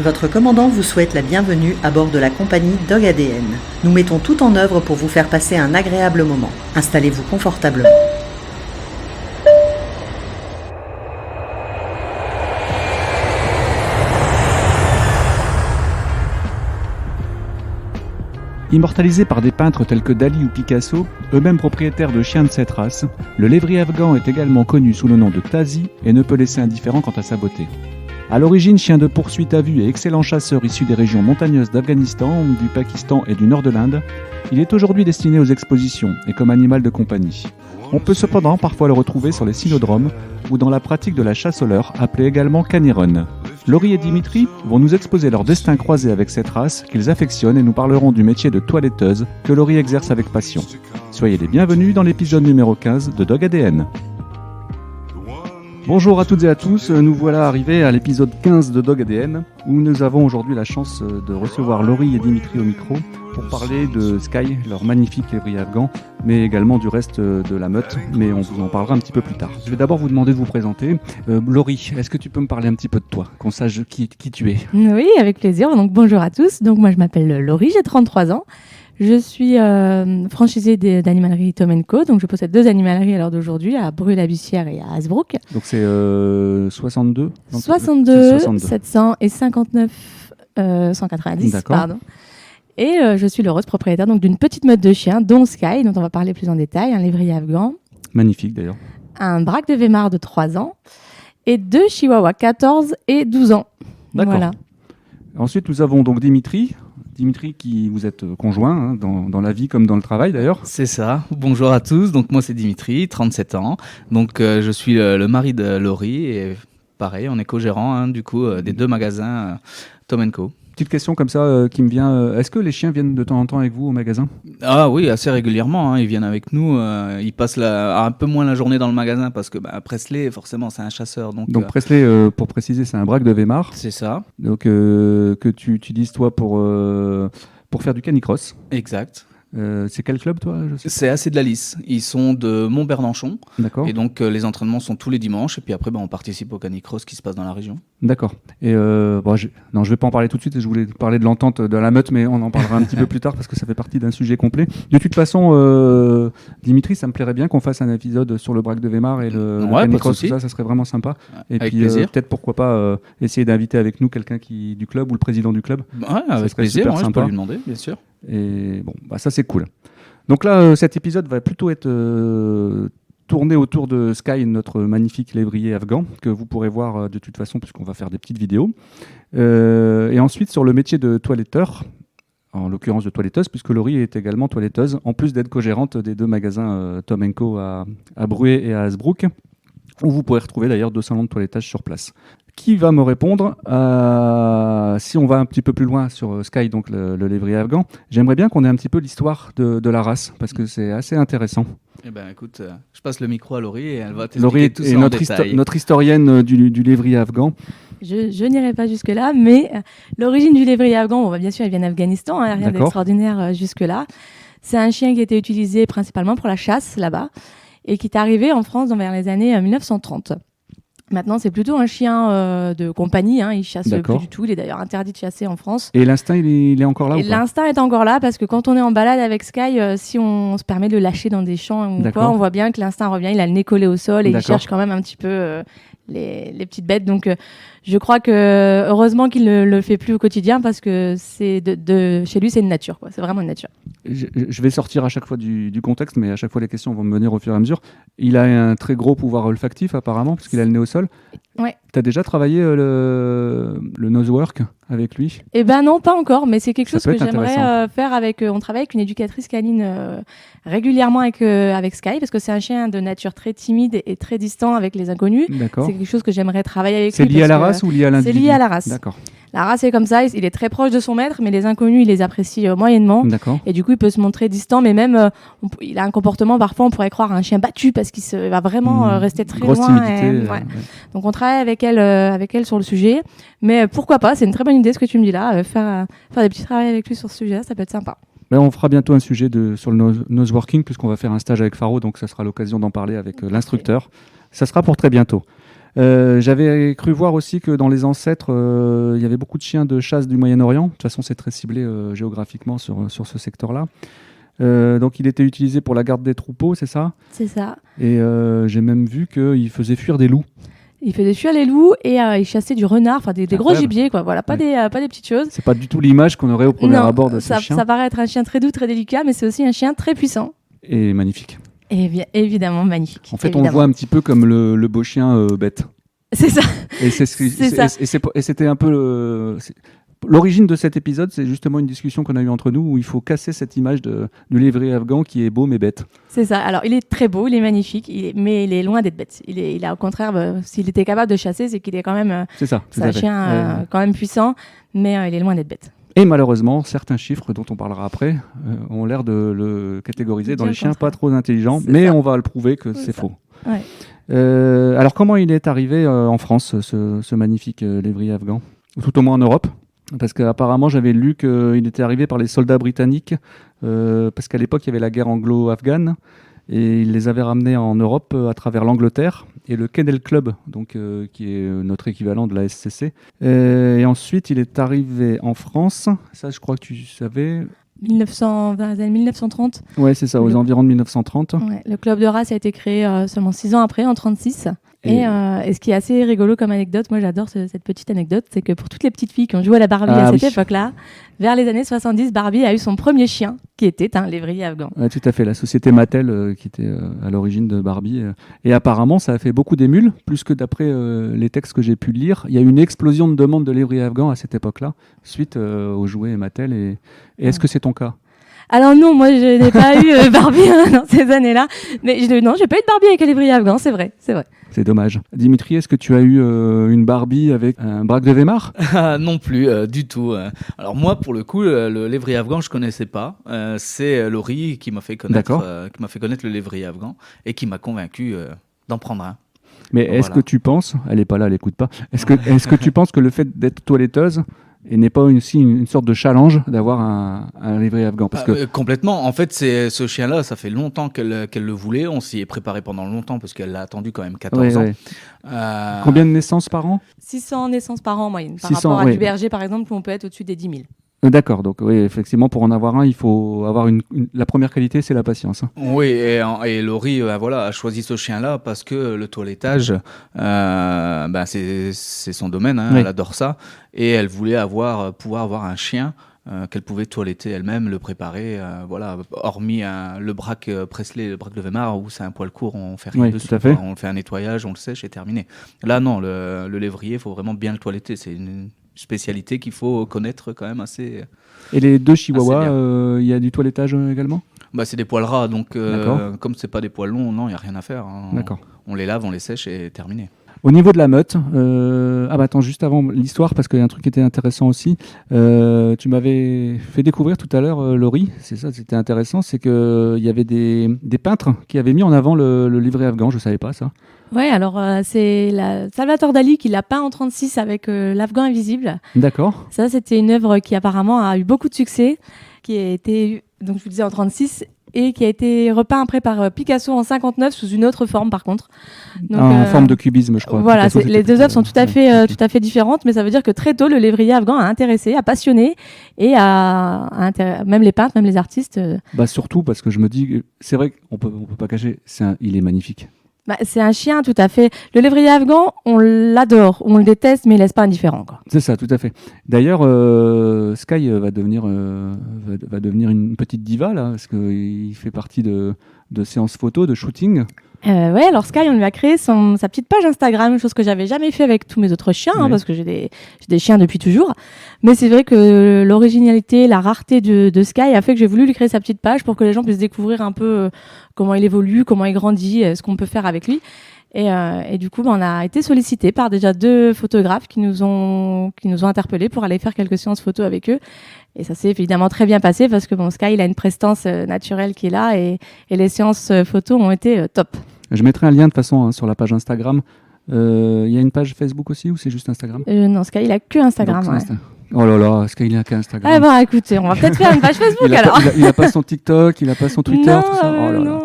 Votre commandant vous souhaite la bienvenue à bord de la compagnie Dog ADN. Nous mettons tout en œuvre pour vous faire passer un agréable moment. Installez-vous confortablement. Immortalisé par des peintres tels que Dali ou Picasso, eux-mêmes propriétaires de chiens de cette race, le lévrier afghan est également connu sous le nom de Tazi et ne peut laisser indifférent quant à sa beauté. À l'origine, chien de poursuite à vue et excellent chasseur issu des régions montagneuses d'Afghanistan, du Pakistan et du nord de l'Inde, il est aujourd'hui destiné aux expositions et comme animal de compagnie. On peut cependant parfois le retrouver sur les cynodromes ou dans la pratique de la chasse au leurre, appelée également canirun. Laurie et Dimitri vont nous exposer leur destin croisé avec cette race qu'ils affectionnent et nous parleront du métier de toiletteuse que Laurie exerce avec passion. Soyez les bienvenus dans l'épisode numéro 15 de Dog ADN. Bonjour à toutes et à tous, nous voilà arrivés à l'épisode 15 de Dog ADN où nous avons aujourd'hui la chance de recevoir Laurie et Dimitri au micro pour parler de Sky, leur magnifique lévrier afghan, mais également du reste de la meute, mais on vous en parlera un petit peu plus tard. Je vais d'abord vous demander de vous présenter. Laurie, est-ce que tu peux me parler un petit peu de toi, qu'on sache qui tu es ? Oui, avec plaisir. Donc, bonjour à tous. Donc, moi, je m'appelle Laurie, j'ai 33 ans. Je suis franchisée d'animalerie Tom & Co. Donc, je possède 2 animaleries à l'heure d'aujourd'hui, à Brûle-la-Bussière et à Hasbrook. Donc, c'est 62 62, 700 et 59 190. D'accord. Pardon. Et je suis l'heureuse propriétaire donc, d'une petite meute de chiens, dont Sky, dont on va parler plus en détail, un lévrier afghan. Magnifique d'ailleurs. Un braque de Weimar de 3 ans et 2 chihuahuas, 14 et 12 ans. D'accord. Voilà. Ensuite, nous avons donc Dimitri, qui vous êtes conjoint dans la vie comme dans le travail d'ailleurs. C'est ça. Bonjour à tous. Donc moi c'est Dimitri, 37 ans. Donc je suis le mari de Laurie et pareil, on est co-gérant du coup des 2 magasins Tom & Co. Petite question comme ça qui me vient. Est-ce que les chiens viennent de temps en temps avec vous au magasin ? Ah oui, assez régulièrement. Ils viennent avec nous. Ils passent un peu moins la journée dans le magasin parce que Presley, forcément, c'est un chasseur. Donc Presley, pour préciser, c'est un braque de Weimar. C'est ça. Donc que tu utilises toi pour faire du canicross. Exact. C'est quel club toi ? C'est AC de la Lys. Ils sont de Montbernanchon. D'accord. Et donc les entraînements sont tous les dimanches. Et puis après, on participe au canicross qui se passe dans la région. D'accord. Et je vais pas en parler tout de suite. Je voulais parler de l'entente de la meute, mais on en parlera un petit peu plus tard parce que ça fait partie d'un sujet complet. De toute façon, Dimitri, ça me plairait bien qu'on fasse un épisode sur le braque de Weimar et le canicross. Ça serait vraiment sympa. Et avec puis plaisir. Peut-être pourquoi pas essayer d'inviter avec nous quelqu'un du club ou le président du club. Ouais, avec plaisir. Super sympa. Je peux lui demander, bien sûr. Et bon, ça c'est cool. Donc là, cet épisode va plutôt être tourné autour de Sky, notre magnifique lévrier afghan, que vous pourrez voir de toute façon, puisqu'on va faire des petites vidéos. Et ensuite, sur le métier de toiletteur, en l'occurrence de toiletteuse, puisque Laurie est également toiletteuse, en plus d'être co-gérante des 2 magasins Tom & Co à Bruay et à Hasbrook, où vous pourrez retrouver d'ailleurs 2 salons de toilettage sur place. Qui va me répondre si on va un petit peu plus loin sur Sky, donc le lévrier afghan, j'aimerais bien qu'on ait un petit peu l'histoire de la race, parce que c'est assez intéressant. Eh ben, écoute, je passe le micro à Laurie et elle va t'expliquer tout ça en détail. Notre historienne du lévrier afghan. Je n'irai pas jusque-là, mais l'origine du lévrier afghan, bien sûr, elle vient d'Afghanistan, rien D'accord. d'extraordinaire jusque-là. C'est un chien qui a été utilisé principalement pour la chasse là-bas et qui est arrivé en France vers les années 1930. Maintenant, c'est plutôt un chien de compagnie. Il chasse plus du tout. Il est d'ailleurs interdit de chasser en France. Et l'instinct, il est encore là ou pas ? L'instinct est encore là parce que quand on est en balade avec Sky, si on se permet de le lâcher dans des champs ou quoi, on voit bien que l'instinct revient. Il a le nez collé au sol et il cherche quand même un petit peu les petites bêtes. Donc, je crois que heureusement qu'il ne le fait plus au quotidien parce que c'est chez lui, c'est une nature. C'est vraiment une nature. Je vais sortir à chaque fois du contexte, mais à chaque fois les questions vont me venir au fur et à mesure. Il a un très gros pouvoir olfactif apparemment, puisqu'il a le nez au sol. Ouais. Tu as déjà travaillé le nosework avec lui ? Eh ben non, pas encore, mais c'est quelque chose que j'aimerais faire avec... on travaille avec une éducatrice canine régulièrement avec Sky, parce que c'est un chien de nature très timide et très distant avec les inconnus. D'accord. C'est quelque chose que j'aimerais travailler avec lui. C'est lié à la race ou lié à l'individu ? C'est lié à la race. D'accord. La race est comme ça, il est très proche de son maître, mais les inconnus, il les apprécie moyennement. D'accord. Et du coup, il peut se montrer distant, mais même, il a un comportement, parfois, on pourrait croire un chien battu, parce qu'il va vraiment rester très grosse loin. Timidité, ouais. Donc, on travaille avec elle sur le sujet. Mais pourquoi pas, c'est une très bonne idée ce que tu me dis là, faire des petits travaux avec lui sur ce sujet, ça peut être sympa. Mais on fera bientôt un sujet sur le noseworking, puisqu'on va faire un stage avec Faro, donc ça sera l'occasion d'en parler avec l'instructeur. Ça sera pour très bientôt. J'avais cru voir aussi que dans les ancêtres, il y avait beaucoup de chiens de chasse du Moyen-Orient. De toute façon, c'est très ciblé géographiquement sur ce secteur-là. Donc, il était utilisé pour la garde des troupeaux, c'est ça ? C'est ça. Et j'ai même vu qu'il faisait fuir des loups. Il faisait fuir les loups et il chassait du renard, enfin des gros gibiers, quoi. Voilà, pas des petites choses. C'est pas du tout l'image qu'on aurait au premier abord de ce chien. Ça paraît être un chien très doux, très délicat, mais c'est aussi un chien très puissant. Et magnifique. Et évidemment magnifique. En fait, on le voit un petit peu comme le beau chien bête. C'est ça. Et c'était un peu l'origine de cet épisode, c'est justement une discussion qu'on a eue entre nous où il faut casser cette image du lévrier afghan qui est beau mais bête. C'est ça. Alors, il est très beau, il est magnifique, mais il est loin d'être bête. Il a au contraire, s'il était capable de chasser, c'est qu'il est quand même. C'est un chien quand même puissant, mais il est loin d'être bête. Et malheureusement, certains chiffres dont on parlera après ont l'air de le catégoriser dans les chiens pas trop intelligents, mais on va le prouver que c'est faux. Ouais. Alors, comment il est arrivé en France, ce magnifique lévrier afghan ? Ou tout au moins en Europe ? Parce qu'apparemment, j'avais lu qu'il était arrivé par les soldats britanniques, parce qu'à l'époque, il y avait la guerre anglo-afghane, et ils les avaient ramenés en Europe à travers l'Angleterre, et le Kennel Club, donc, qui est notre équivalent de la SCC. Et ensuite, il est arrivé en France, ça je crois que tu savais... 1930. Ouais, c'est ça, aux environs de 1930. Ouais, le club de race a été créé seulement 6 ans après, en 1936. Et ce qui est assez rigolo comme anecdote, moi j'adore cette petite anecdote, c'est que pour toutes les petites filles qui ont joué à la Barbie à cette époque-là, vers les années 70, Barbie a eu son premier chien, qui était un lévrier afghan. Ouais, tout à fait, la société Mattel qui était à l'origine de Barbie. Et apparemment, ça a fait beaucoup d'émules, plus que d'après les textes que j'ai pu lire. Il y a eu une explosion de demandes de lévrier afghan à cette époque-là, suite aux jouets Mattel. Et est-ce que c'est ton cas ? Alors non, moi je n'ai pas eu Barbie dans ces années-là. Mais j'ai pas eu de Barbie avec un lévrier afghan, c'est vrai. C'est dommage. Dimitri, est-ce que tu as eu une Barbie avec un braque de Weimar ? Non plus, du tout. Alors moi, pour le coup, le lévrier afghan, je connaissais pas. C'est Laurie qui m'a fait connaître le lévrier afghan et qui m'a convaincu d'en prendre un. Mais est-ce que tu penses, elle est pas là, elle écoute pas. Est-ce que tu penses que le fait d'être toiletteuse n'est pas aussi une sorte de challenge d'avoir un lévrier afghan parce que... Complètement. En fait, ce chien-là, ça fait longtemps qu'elle le voulait. On s'y est préparé pendant longtemps parce qu'elle l'a attendu quand même 14 ans. Combien de naissances par an ? 600 naissances par an en moyenne. Par rapport à du berger, par exemple, où on peut être au-dessus des 10 000. D'accord, donc oui, effectivement, pour en avoir un, il faut avoir la première qualité, c'est la patience. Hein. Oui, et Laurie a choisi ce chien-là parce que le toilettage, c'est son domaine, hein, elle adore ça, et elle voulait pouvoir avoir un chien qu'elle pouvait toiletter elle-même, le préparer, hormis le braque Presley, le braque de Weimar, où c'est un poil court, on fait rien dessus, on fait un nettoyage, on le sèche et terminé. Là, non, le lévrier, il faut vraiment bien le toiletter, c'est une spécialité qu'il faut connaître quand même assez. Et les deux chihuahuas, il y a du toilettage également ? C'est des poils ras, donc comme c'est pas des poils longs, non, il y a rien à faire. Hein. D'accord. On les lave, on les sèche et terminé. Au niveau de la meute, attends, juste avant l'histoire, parce qu'il y a un truc qui était intéressant aussi. Tu m'avais fait découvrir tout à l'heure, Laurie, c'est ça, c'était intéressant, c'est qu'il y avait des peintres qui avaient mis en avant le lévrier afghan, je ne savais pas ça. Oui, alors c'est Salvatore Dali qui l'a peint en 1936 avec l'Afghan invisible. D'accord. Ça, c'était une œuvre qui apparemment a eu beaucoup de succès, qui a été, donc je vous disais, en 1936, et qui a été repeint après par Picasso en 1959 sous une autre forme par contre. Donc, en forme de cubisme, je crois. Voilà, les deux œuvres sont tout à fait différentes, mais ça veut dire que très tôt, le lévrier afghan a intéressé, a passionné, et même les peintres, même les artistes. Surtout parce que je me dis, c'est vrai qu'on peut pas cacher, il est magnifique. C'est un chien, tout à fait. Le lévrier afghan, on l'adore, on le déteste, mais il laisse pas indifférent, quoi. C'est ça, tout à fait. D'ailleurs, Sky va devenir une petite diva, là, parce qu'il fait partie de séances photos, de shooting. Oui, alors Sky, on lui a créé sa petite page Instagram, chose que j'avais jamais fait avec tous mes autres chiens, parce que j'ai des chiens depuis toujours. Mais c'est vrai que l'originalité, la rareté de Sky a fait que j'ai voulu lui créer sa petite page pour que les gens puissent découvrir un peu comment il évolue, comment il grandit, ce qu'on peut faire avec lui. Et du coup, on a été sollicités par déjà 2 photographes qui nous ont interpellés pour aller faire quelques séances photos avec eux. Et ça s'est évidemment très bien passé parce que Sky, il a une prestance naturelle qui est là et les séances photos ont été top. Je mettrai un lien de toute façon sur la page Instagram. Il y a une page Facebook aussi ou c'est juste Instagram ? Non, Sky, il a que Instagram. Oh là là, Sky, il a qu'Instagram. Écoutez, on va peut-être faire une page Facebook il a pas son TikTok, il a pas son Twitter, tout ça. Oh là là.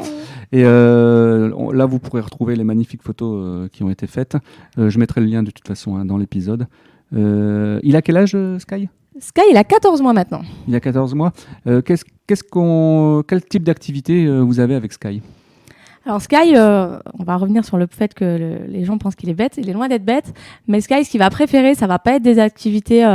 Et là, vous pourrez retrouver les magnifiques photos qui ont été faites. Je mettrai le lien de toute façon dans l'épisode. Il a quel âge, Sky ? Sky, il a 14 mois maintenant. Il a 14 mois. Quel type d'activité vous avez avec Sky ? Alors Sky, on va revenir sur le fait que les gens pensent qu'il est bête. Il est loin d'être bête. Mais Sky, ce qu'il va préférer, ça va pas être des activités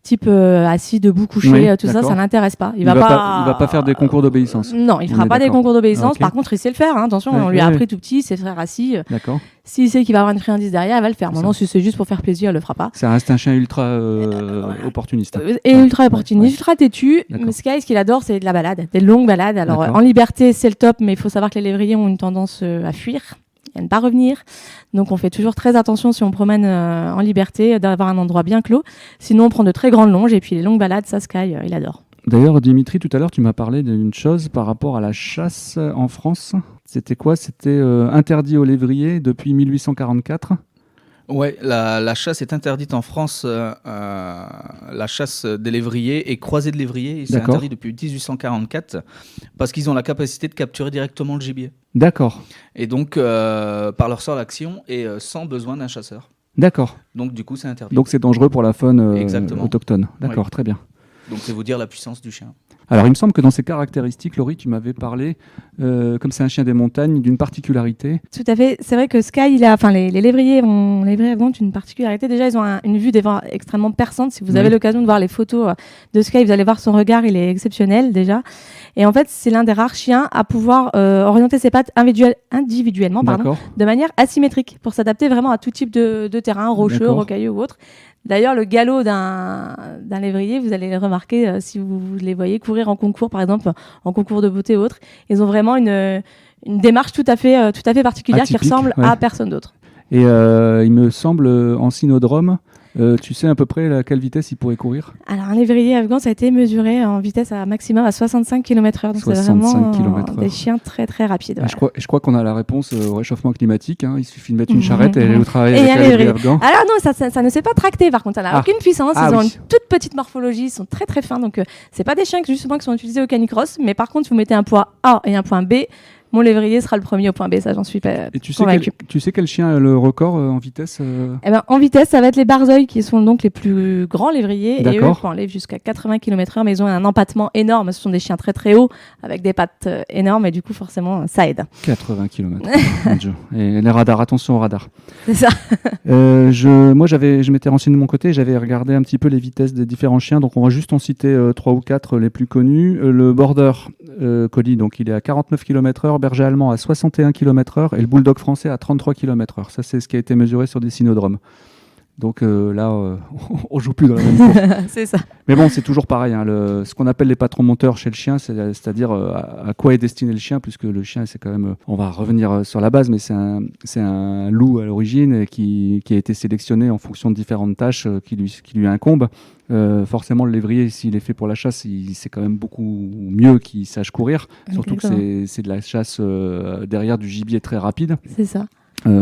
type assis, debout, couché, tout ça l'intéresse pas. Il va pas faire des concours d'obéissance. Non, il fera pas des concours d'obéissance. Okay. Par contre, il sait le faire. Hein. Attention, on lui a appris tout petit, il sait faire assis. D'accord. S'il sait qu'il va avoir une friandise derrière, il va le faire. Maintenant, si c'est juste pour faire plaisir, il le fera pas. Ça reste un chien ultra opportuniste. Et ultra opportuniste, ultra têtu. Mais Sky, ce qu'il adore, c'est de la balade, des longues balades. Alors, en liberté, c'est le top, mais il faut savoir que les lévriers ont une tendance à fuir, à ne pas revenir. Donc, on fait toujours très attention si on promène en liberté, d'avoir un endroit bien clos. Sinon, on prend de très grandes longes. Et puis, les longues balades, ça, Sky, il adore. D'ailleurs, Dimitri, tout à l'heure, tu m'as parlé d'une chose par rapport à la chasse en France. C'était quoi ? C'était interdit aux lévriers depuis 1844 ? Oui, la chasse est interdite en France, la chasse des lévriers et croisée de lévriers. C'est interdit depuis 1844 parce qu'ils ont la capacité de capturer directement le gibier. D'accord. Et donc, par leur seule action et sans besoin d'un chasseur. D'accord. Donc, du coup, c'est interdit. Donc, c'est dangereux pour la faune autochtone. D'accord, oui. Très bien. Donc, c'est vous dire la puissance du chien. Alors, il me semble que dans ses caractéristiques, Laurie, tu m'avais parlé, comme c'est un chien des montagnes, d'une particularité. Tout à fait. C'est vrai que Sky, les lévriers ont une particularité. Déjà, ils ont une vue des vents extrêmement perçante. Si vous avez l'occasion de voir les photos de Sky, vous allez voir son regard, il est exceptionnel déjà. Et en fait, c'est l'un des rares chiens à pouvoir orienter ses pattes individuellement de manière asymétrique pour s'adapter vraiment à tout type de terrain, rocheux, rocailleux ou autre. D'ailleurs, le galop d'un lévrier, vous allez le remarquer si vous les voyez courir en concours, par exemple, en concours de beauté ou autre. Ils ont vraiment une démarche tout à fait particulière qui ressemble à personne d'autre. Et il me semble, en cynodrome, tu sais à peu près à quelle vitesse il pourrait courir ? Alors, un lévrier afghan, ça a été mesuré en vitesse maximum à 65 km/h. Donc, c'est vraiment des chiens très, très rapides. Ouais. Je crois qu'on a la réponse au réchauffement climatique. Hein. Il suffit de mettre une charrette et aller au travail avec un lévrier afghan. Alors non, ça ne s'est pas tracté, par contre. Ça n'a aucune puissance. Ils ont une toute petite morphologie. Ils sont très, très fins. Donc, c'est pas des chiens justement qui sont utilisés au canicross. Mais par contre, vous mettez un point A et un point B. Mon lévrier sera le premier au point B, ça j'en suis pas convaincue. Tu sais quel chien a le record en vitesse En vitesse, ça va être les Barzeuil qui sont donc les plus grands lévriers. Et eux peuvent aller jusqu'à 80 km/h, mais ils ont un empattement énorme. Ce sont des chiens très très hauts avec des pattes énormes et du coup forcément ça aide. 80 km. Et les radars, attention aux radars. C'est ça. Je m'étais renseigné de mon côté, j'avais regardé un petit peu les vitesses des différents chiens, donc on va juste en citer 3 ou 4 les plus connus. Le Border Collie, donc il est à 49 km/h. Berger allemand à 61 km/h et le bulldog français à 33 km/h. Ça, c'est ce qui a été mesuré sur des cynodromes. Donc là, on joue plus dans la même cour. C'est ça. Mais bon, c'est toujours pareil. Hein, ce qu'on appelle les patrons monteurs chez le chien, c'est-à-dire à quoi est destiné le chien, puisque le chien, c'est quand même... on va revenir sur la base, mais c'est un loup à l'origine et qui a été sélectionné en fonction de différentes tâches qui lui incombent. Forcément, le lévrier, s'il est fait pour la chasse, c'est quand même beaucoup mieux qu'il sache courir. Surtout que c'est de la chasse derrière du gibier très rapide. C'est ça.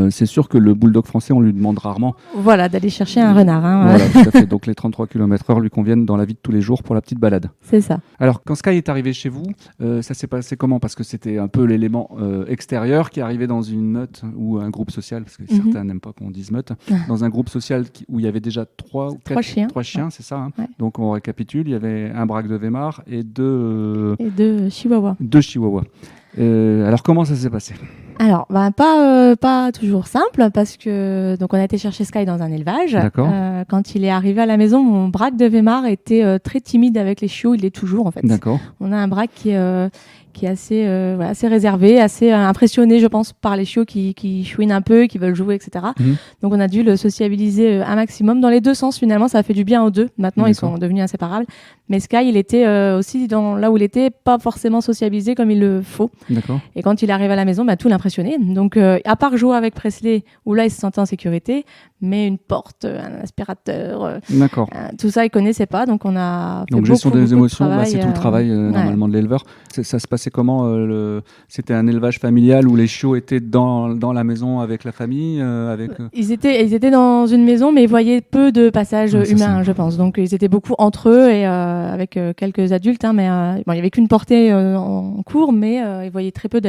C'est sûr que le bulldog français, on lui demande rarement. Voilà, d'aller chercher un renard. Hein. Voilà, tout à fait. Donc les 33 km/h lui conviennent dans la vie de tous les jours pour la petite balade. C'est ça. Alors, quand Sky est arrivé chez vous, ça s'est passé comment ? Parce que c'était un peu l'élément extérieur qui arrivait dans une meute ou un groupe social, parce que certains n'aiment pas qu'on dise meute, dans un groupe social où il y avait déjà 3 chiens, c'est ça. Hein. Ouais. Donc on récapitule, il y avait un braque de Weimar et deux chihuahuas. 2 chihuahuas. Alors comment ça s'est passé ? Alors, pas toujours simple parce que donc on a été chercher Sky dans un élevage. D'accord. Quand il est arrivé à la maison, mon braque de Weimar était très timide avec les chiots. Il l'est toujours en fait. D'accord. On a un braque qui est assez réservé, assez impressionné, je pense, par les chiots qui chouinent un peu, qui veulent jouer, etc. Donc on a dû le sociabiliser un maximum dans les deux sens. Finalement, ça a fait du bien aux deux. Maintenant, ils sont devenus inséparables. Mais Sky, il était aussi là où il était, pas forcément sociabilisé comme il le faut. D'accord. Et quand il arrive à la maison, tout l'impressionnait. Donc, à part jouer avec Presley, où là, il se sentait en sécurité, mais une porte, un aspirateur, D'accord. Tout ça, ils connaissaient pas. Donc, on a fait donc gestion des émotions, c'est tout le travail ouais. normalement de l'éleveur. Ça se passait comment C'était un élevage familial où les chiots étaient dans la maison avec la famille Ils étaient dans une maison, mais ils voyaient peu de passages humains, je pense. Donc, ils étaient beaucoup entre eux et avec quelques adultes. Hein, mais il n'y avait qu'une portée en cours, mais ils voyaient très peu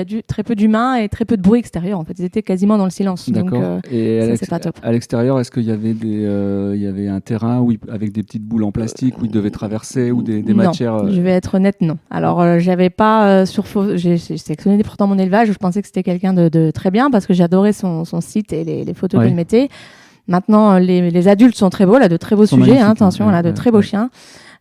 d'humains et très peu de bruit extérieur. En fait, ils étaient quasiment dans le silence. D'accord. Donc, et ça, c'est pas top. À l'extérieur, est-ce qu'il y avait il y avait un terrain avec des petites boules en plastique où ils devaient traverser ou des matières Non, je vais être honnête, non. Alors, j'avais pas j'ai sélectionné pourtant mon élevage. Je pensais que c'était quelqu'un de très bien parce que j'adorais son site et les photos qu'il mettait. Maintenant, les adultes sont très beaux, là, de très beaux sujets. Attention, là, de très beaux chiens.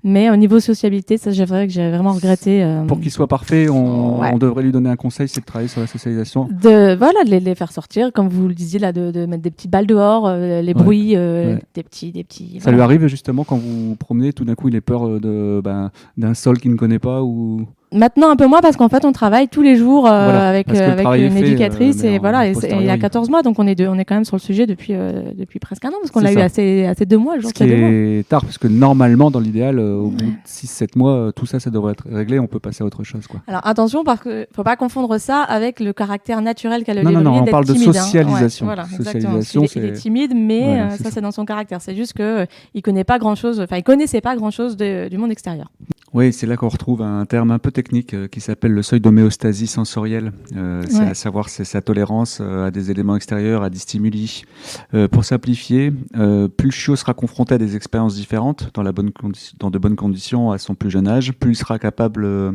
Mais au niveau sociabilité, ça, j'ai vraiment regretté. Pour qu'il soit parfait, on devrait lui donner un conseil, c'est de travailler sur la socialisation. De les faire sortir, comme vous le disiez, là, de mettre des petites balles dehors, les bruits, des petits. Ça lui arrive justement quand vous vous promenez, tout d'un coup, il ait peur d'un sol qu'il ne connaît pas ou... Maintenant un peu moins parce qu'en fait on travaille tous les jours avec une éducatrice et il a 14 mois donc on est quand même sur le sujet depuis presque un an parce qu'on l'a eu assez 2 mois. Ce qui est tard parce que normalement dans l'idéal au bout de 6-7 mois tout ça devrait être réglé, on peut passer à autre chose quoi. Alors attention parce qu'il faut pas confondre ça avec le caractère naturel qu'a le lévrier d'être timide. Non, on parle de Ouais, socialisation. voilà, socialisation il est timide mais ça c'est dans son caractère. C'est juste qu'il connaissait pas grand chose du monde extérieur. Oui, c'est là qu'on retrouve un terme un peu technique qui s'appelle le seuil d'homéostasie sensorielle. C'est à savoir c'est sa tolérance à des éléments extérieurs, à des stimuli. Pour simplifier, plus le chiot sera confronté à des expériences différentes dans de bonnes conditions à son plus jeune âge, plus il sera capable de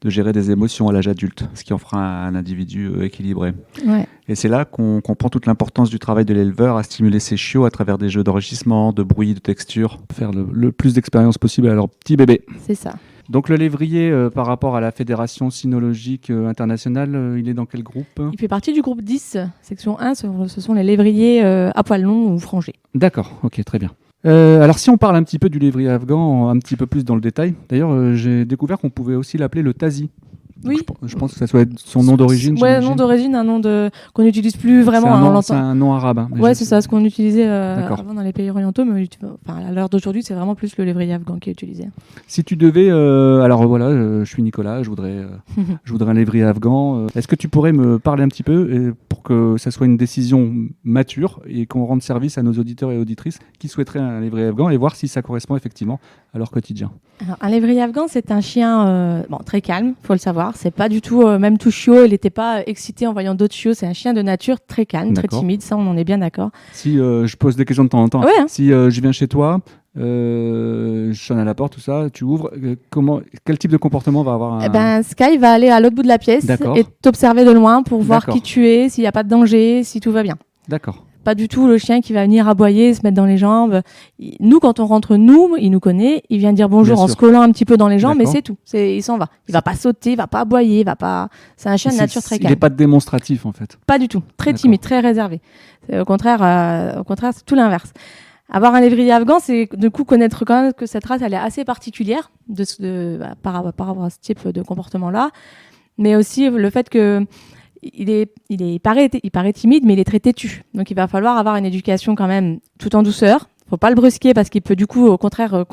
gérer des émotions à l'âge adulte, ce qui en fera un individu équilibré. Ouais. Et c'est là qu'on comprend toute l'importance du travail de l'éleveur à stimuler ses chiots à travers des jeux d'enrichissement, de bruit, de texture, faire le plus d'expériences possible à leur petit bébé. C'est ça. Donc le lévrier, par rapport à la Fédération cynologique internationale, il est dans quel groupe ? Il fait partie du groupe 10, section 1, ce sont les lévriers à poil long ou frangés. D'accord, ok, très bien. Alors si on parle un petit peu du lévrier afghan, un petit peu plus dans le détail, d'ailleurs j'ai découvert qu'on pouvait aussi l'appeler le tazi. Oui. Je pense que ça soit son nom d'origine. Ouais, nom d'origine, un nom qu'on n'utilise plus vraiment. C'est un nom arabe. Hein, ouais, c'est ça, ce qu'on utilisait avant dans les pays orientaux, mais à l'heure d'aujourd'hui, c'est vraiment plus le lévrier afghan qui est utilisé. Si tu devais, alors voilà, je suis Nicolas, je voudrais un lévrier afghan. Est-ce que tu pourrais me parler un petit peu pour que ça soit une décision mature et qu'on rende service à nos auditeurs et auditrices qui souhaiteraient un lévrier afghan et voir si ça correspond effectivement à leur quotidien. Alors, un lévrier afghan, c'est un chien très calme, faut le savoir. C'est pas du tout, même tout chiot, il n'était pas excité en voyant d'autres chiots. C'est un chien de nature très calme, très timide, ça on en est bien d'accord. Si je pose des questions de temps en temps, si je viens chez toi, je sonne à la porte, tout ça, tu ouvres, quel type de comportement va avoir Sky va aller à l'autre bout de la pièce et t'observer de loin pour voir qui tu es, s'il n'y a pas de danger, si tout va bien. D'accord. Pas du tout le chien qui va venir aboyer, se mettre dans les jambes. Nous, quand on rentre, il nous connaît, il vient dire bonjour en se collant un petit peu dans les jambes, mais c'est tout. Il s'en va. Il va pas sauter, il va pas aboyer, C'est un chien de nature très calme. Il n'est pas démonstratif en fait. Pas du tout. Très timide, très réservé. Au contraire, c'est tout l'inverse. Avoir un lévrier afghan, c'est de coup connaître quand même que cette race, elle est assez particulière par rapport à ce type de comportement-là, mais aussi le fait que il paraît timide, mais il est très têtu. Donc il va falloir avoir une éducation quand même tout en douceur. Faut pas le brusquer parce qu'il peut du coup au contraire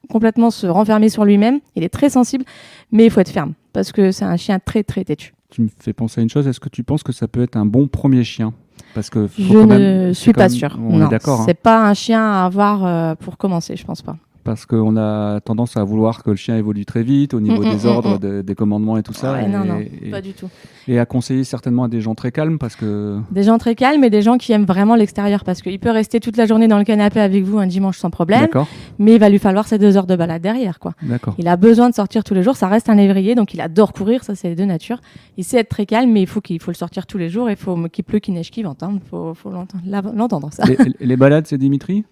complètement se renfermer sur lui-même. Il est très sensible, mais il faut être ferme parce que c'est un chien très très têtu. Tu me fais penser à une chose. Est-ce que tu penses que ça peut être un bon premier chien ? Parce que je ne suis pas sûre. On est d'accord. C'est pas un chien à avoir pour commencer, je pense pas. Parce qu'on a tendance à vouloir que le chien évolue très vite au niveau des ordres, des commandements et tout ça. Ouais, non, pas du tout. Et à conseiller certainement à des gens très calmes parce que... Des gens très calmes et des gens qui aiment vraiment l'extérieur parce qu'il peut rester toute la journée dans le canapé avec vous un dimanche sans problème. D'accord. Mais il va lui falloir ces 2 heures de balade derrière, quoi. D'accord. Il a besoin de sortir tous les jours. Ça reste un lévrier, donc il adore courir. Ça, c'est de nature. Il sait être très calme, mais il faut le sortir tous les jours. Il faut qu'il pleut, qu'il neige, qu'il vente. Il faut l'entendre, ça. Les balades, c'est Dimitri ?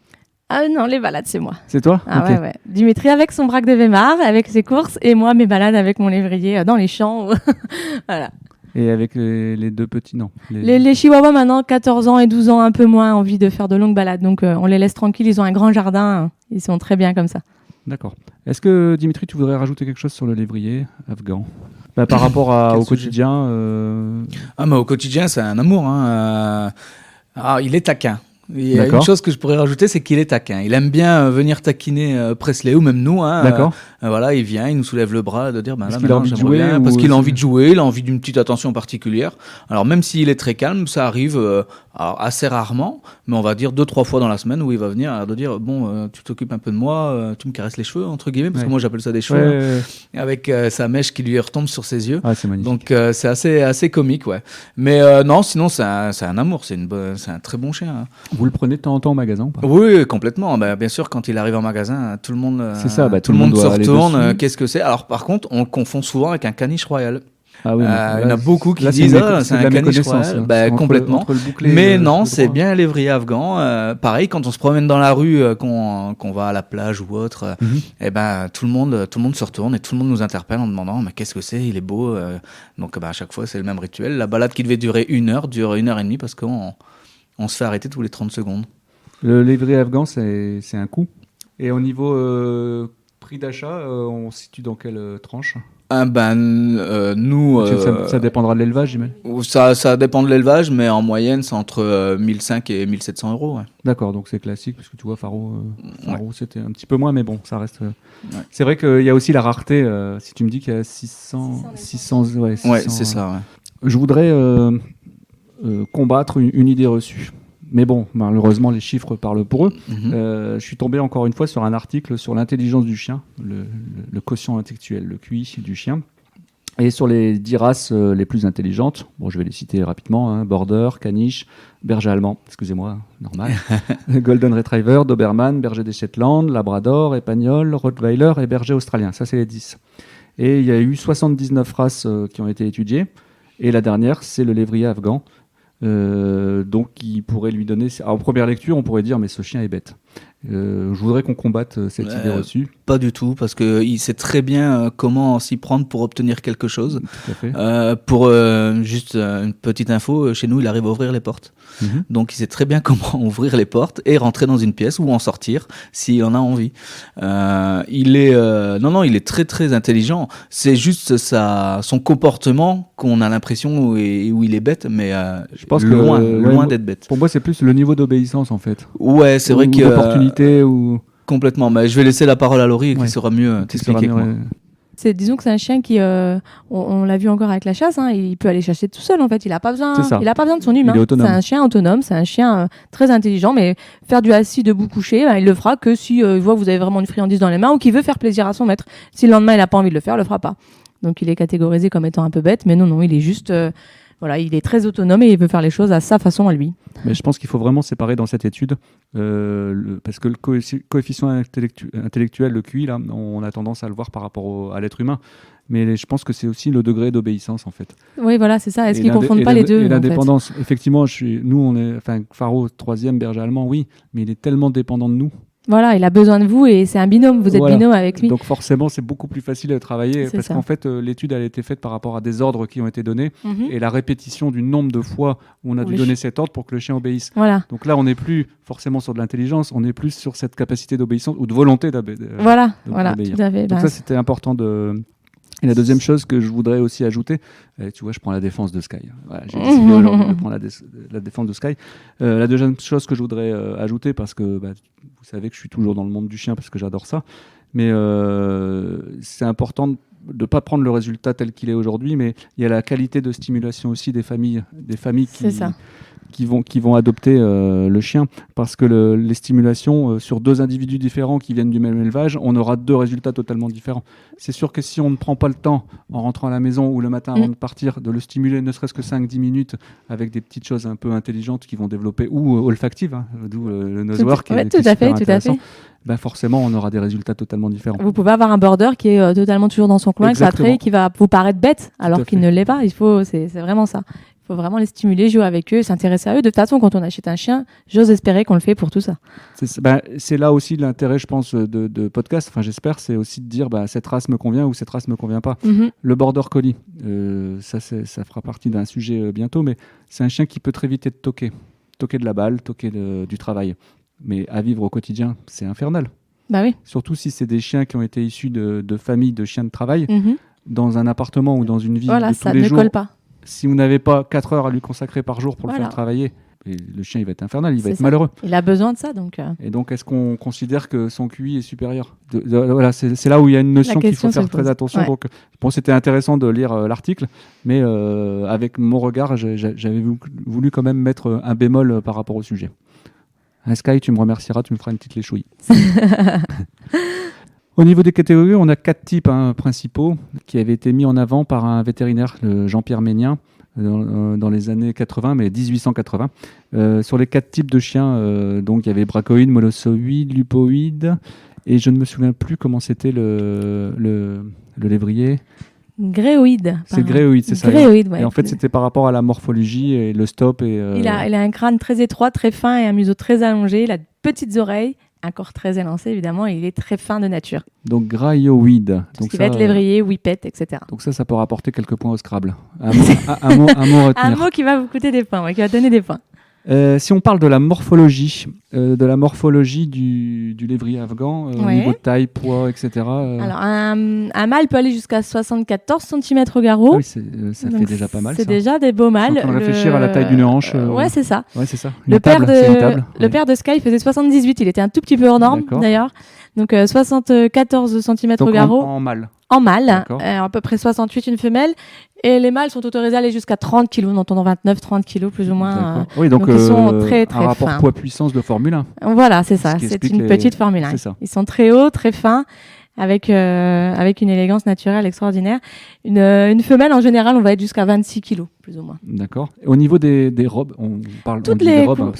Ah non, les balades, c'est moi. C'est toi ? Ah okay. ouais. Dimitri avec son braque de Weimar, avec ses courses, et moi, mes balades avec mon lévrier dans les champs. Voilà. Et avec les 2 petits, non les chihuahuas, maintenant, 14 ans et 12 ans, un peu moins envie de faire de longues balades. Donc, on les laisse tranquilles. Ils ont un grand jardin. Ils sont très bien comme ça. D'accord. Est-ce que, Dimitri, tu voudrais rajouter quelque chose sur le lévrier afghan ? Par rapport au quotidien mais au quotidien, c'est un amour. Il est taquin. Il y a une chose que je pourrais rajouter, c'est qu'il est taquin. Il aime bien venir taquiner Presley ou même nous. D'accord. Voilà, il vient, il nous soulève le bras de dire parce qu'il a envie de jouer, parce qu'il a envie de jouer, il a envie d'une petite attention particulière. Alors même s'il est très calme, ça arrive assez rarement, mais on va dire 2-3 fois dans la semaine où il va venir de dire bon, tu t'occupes un peu de moi, tu me caresses les cheveux entre guillemets, parce que moi j'appelle ça des cheveux, avec sa mèche qui lui retombe sur ses yeux. C'est magnifique. Donc c'est assez comique, ouais. Mais non, sinon c'est un amour, c'est un très bon chien. Hein. Vous le prenez de temps en temps au magasin ou pas ? Oui, complètement. Bien sûr, quand il arrive en magasin, tout le monde, tout le monde se retourne. Qu'est-ce que c'est ? Alors par contre, on le confond souvent avec un caniche royal. Ah oui, il y en a beaucoup qui disent c'est un caniche royal. Complètement. Entre bouclé, mais non, c'est bien un lévrier afghan. Pareil, quand on se promène dans la rue, qu'on va à la plage ou autre, tout le monde se retourne et tout le monde nous interpelle en demandant mais qu'est-ce que c'est ? Il est beau. Donc à chaque fois, c'est le même rituel. La balade qui devait durer 1 heure dure 1 heure et demie parce qu'on se fait arrêter tous les 30 secondes. Le lévrier afghan, c'est un coût. Et au niveau prix d'achat, on se situe dans quelle tranche ? Nous... ça dépendra de l'élevage, j'imagine. Ça dépend de l'élevage, mais en moyenne, c'est entre 1500 et 1700 euros. Ouais. D'accord, donc c'est classique, parce que tu vois, Faro c'était un petit peu moins, mais bon, ça reste... C'est vrai qu'il y a aussi la rareté, si tu me dis qu'il y a 600 ouais, c'est ça, ouais. Je voudrais combattre une idée reçue. Mais bon, malheureusement, les chiffres parlent pour eux. Je suis tombé encore une fois sur un article sur l'intelligence du chien, le quotient intellectuel, le QI du chien, et sur les 10 races les plus intelligentes. Bon, je vais les citer rapidement, Border, Caniche, Berger allemand, excusez-moi, normal, Golden Retriever, Doberman, Berger des Shetland, Labrador, Espagnol, Rottweiler et Berger australien. Ça, c'est les 10. Et il y a eu 79 races qui ont été étudiées, et la dernière, c'est le lévrier afghan. Donc il pourrait lui donner... en première lecture, on pourrait dire mais ce chien est bête. Je voudrais qu'on combatte cette idée reçue. Pas du tout, parce qu'il sait très bien comment s'y prendre pour obtenir quelque chose. Tout à fait. Pour juste une petite info, chez nous, il arrive à ouvrir les portes. Donc il sait très bien comment ouvrir les portes et rentrer dans une pièce ou en sortir s'il en a envie. Il est très très intelligent. C'est juste son comportement qu'on a l'impression où il est bête, mais je pense loin d'être bête. Pour moi, c'est plus le niveau d'obéissance en fait. Ouais, c'est vrai que l'opportunité ou complètement. Mais je vais laisser la parole à Laurie qui saura mieux t'expliquer. Disons que c'est un chien qui, on l'a vu encore avec la chasse, il peut aller chasser tout seul en fait. Il a pas besoin de son humain. C'est un chien autonome, c'est un chien très intelligent, mais faire du assis, debout, couché, il le fera que si il voit que vous avez vraiment une friandise dans les mains ou qu'il veut faire plaisir à son maître. Si le lendemain il a pas envie de le faire, il le fera pas. Donc il est catégorisé comme étant un peu bête, mais non, il est juste, il est très autonome et il veut faire les choses à sa façon à lui. Mais je pense qu'il faut vraiment séparer dans cette étude, parce que le coefficient intellectuel, le QI, là, on a tendance à le voir par rapport à l'être humain. Mais je pense que c'est aussi le degré d'obéissance, en fait. Oui, voilà, c'est ça. Est-ce qu'ils ne confondent pas les deux et l'indépendance. Effectivement, Faro, 3e, berger allemand, oui, mais il est tellement dépendant de nous. Voilà, il a besoin de vous et c'est un binôme, vous êtes binôme avec lui. Donc forcément, c'est beaucoup plus facile à travailler parce qu'en fait, l'étude elle a été faite par rapport à des ordres qui ont été donnés et la répétition du nombre de fois où on a dû donner cet ordre pour que le chien obéisse. Voilà. Donc là, on n'est plus forcément sur de l'intelligence, on est plus sur cette capacité d'obéissance ou de volonté d'obéir. Voilà, tout à fait. Donc ça, c'était important de... Et la deuxième chose que je voudrais aussi ajouter, tu vois, je prends la défense de Sky. Voilà, j'ai décidé aujourd'hui de prendre la défense de Sky. La deuxième chose que je voudrais ajouter, parce que vous savez que je suis toujours dans le monde du chien parce que j'adore ça, mais c'est important de ne pas prendre le résultat tel qu'il est aujourd'hui, mais il y a la qualité de stimulation aussi des familles qui vont adopter le chien, parce que les stimulations sur 2 individus différents qui viennent du même élevage, on aura 2 résultats totalement différents. C'est sûr que si on ne prend pas le temps en rentrant à la maison ou le matin avant de partir de le stimuler ne serait-ce que 5-10 minutes avec des petites choses un peu intelligentes qui vont développer, ou olfactives, d'où le nosework qui est super intéressant. Forcément, on aura des résultats totalement différents. Vous pouvez avoir un border qui est totalement toujours dans son coin, qui va vous paraître bête alors qu'il ne l'est pas. C'est vraiment ça. Il faut vraiment les stimuler, jouer avec eux, s'intéresser à eux. De toute façon, quand on achète un chien, j'ose espérer qu'on le fait pour tout ça. C'est là aussi l'intérêt, je pense, de podcast. Enfin, j'espère, c'est aussi de dire cette race me convient ou cette race me convient pas. Le border collie, ça fera partie d'un sujet bientôt, mais c'est un chien qui peut très vite être toqué de la balle, toqué du travail. Mais à vivre au quotidien, c'est infernal. Bah oui. Surtout si c'est des chiens qui ont été issus de familles de chiens de travail, dans un appartement ou dans une vie de tous les jours. Voilà, ça ne colle pas. Si vous n'avez pas 4 heures à lui consacrer par jour pour le faire travailler, Et le chien, il va être infernal, il va être malheureux. Il a besoin de ça, donc. Et donc, est-ce qu'on considère que son QI est supérieur ? Voilà, c'est là où il y a une notion qu'il faut faire très attention. Ouais. Donc, bon, c'était intéressant de lire l'article, mais avec mon regard, j'avais voulu quand même mettre un bémol par rapport au sujet. Sky, tu me remercieras, tu me feras une petite léchouille. Au niveau des catégories, on a 4 types principaux qui avaient été mis en avant par un vétérinaire, Jean-Pierre Ménien, dans les années 80, mais 1880. Sur les 4 types de chiens, donc il y avait bracoïde, molossoïde, lupoïde, et je ne me souviens plus comment c'était le lévrier. Gréoïde. C'est gréoïde, c'est ça. Gréoïde, ouais. Et en fait, c'était par rapport à la morphologie et le stop. Il a un crâne très étroit, très fin et un museau très allongé. Il a de petites oreilles, un corps très élancé évidemment, et il est très fin de nature. Donc graioïde. Donc ça va être lévrier, whippet, etc. Donc ça peut rapporter quelques points au Scrabble. Un mot retenir. Un mot qui va vous coûter des points, qui va donner des points. Si on parle de la morphologie du lévrier afghan, au niveau de taille, poids, etc. Alors, un mâle peut aller jusqu'à 74 cm au garrot. Ah oui, ça fait déjà pas mal. C'est déjà des beaux mâles. On réfléchir à la taille d'une hanche. Ouais, c'est ça. Ouais, c'est ça. Le père de Sky faisait 78. Il était un tout petit peu hors norme, d'ailleurs. Donc, 74 cm au garrot. En mâle. En mâle, à peu près 68 une femelle, et les mâles sont autorisés à aller jusqu'à 30 kg, on entend 29-30 kg plus ou moins. Oui, donc ils sont très très un rapport fins. poids-puissance de Formule 1. Voilà, c'est ça, c'est une petite Formule 1. Ils sont très hauts, très fins, avec une élégance naturelle extraordinaire. Une femelle, en général, on va être jusqu'à 26 kg plus ou moins. D'accord. Au niveau des robes, on parle des robes.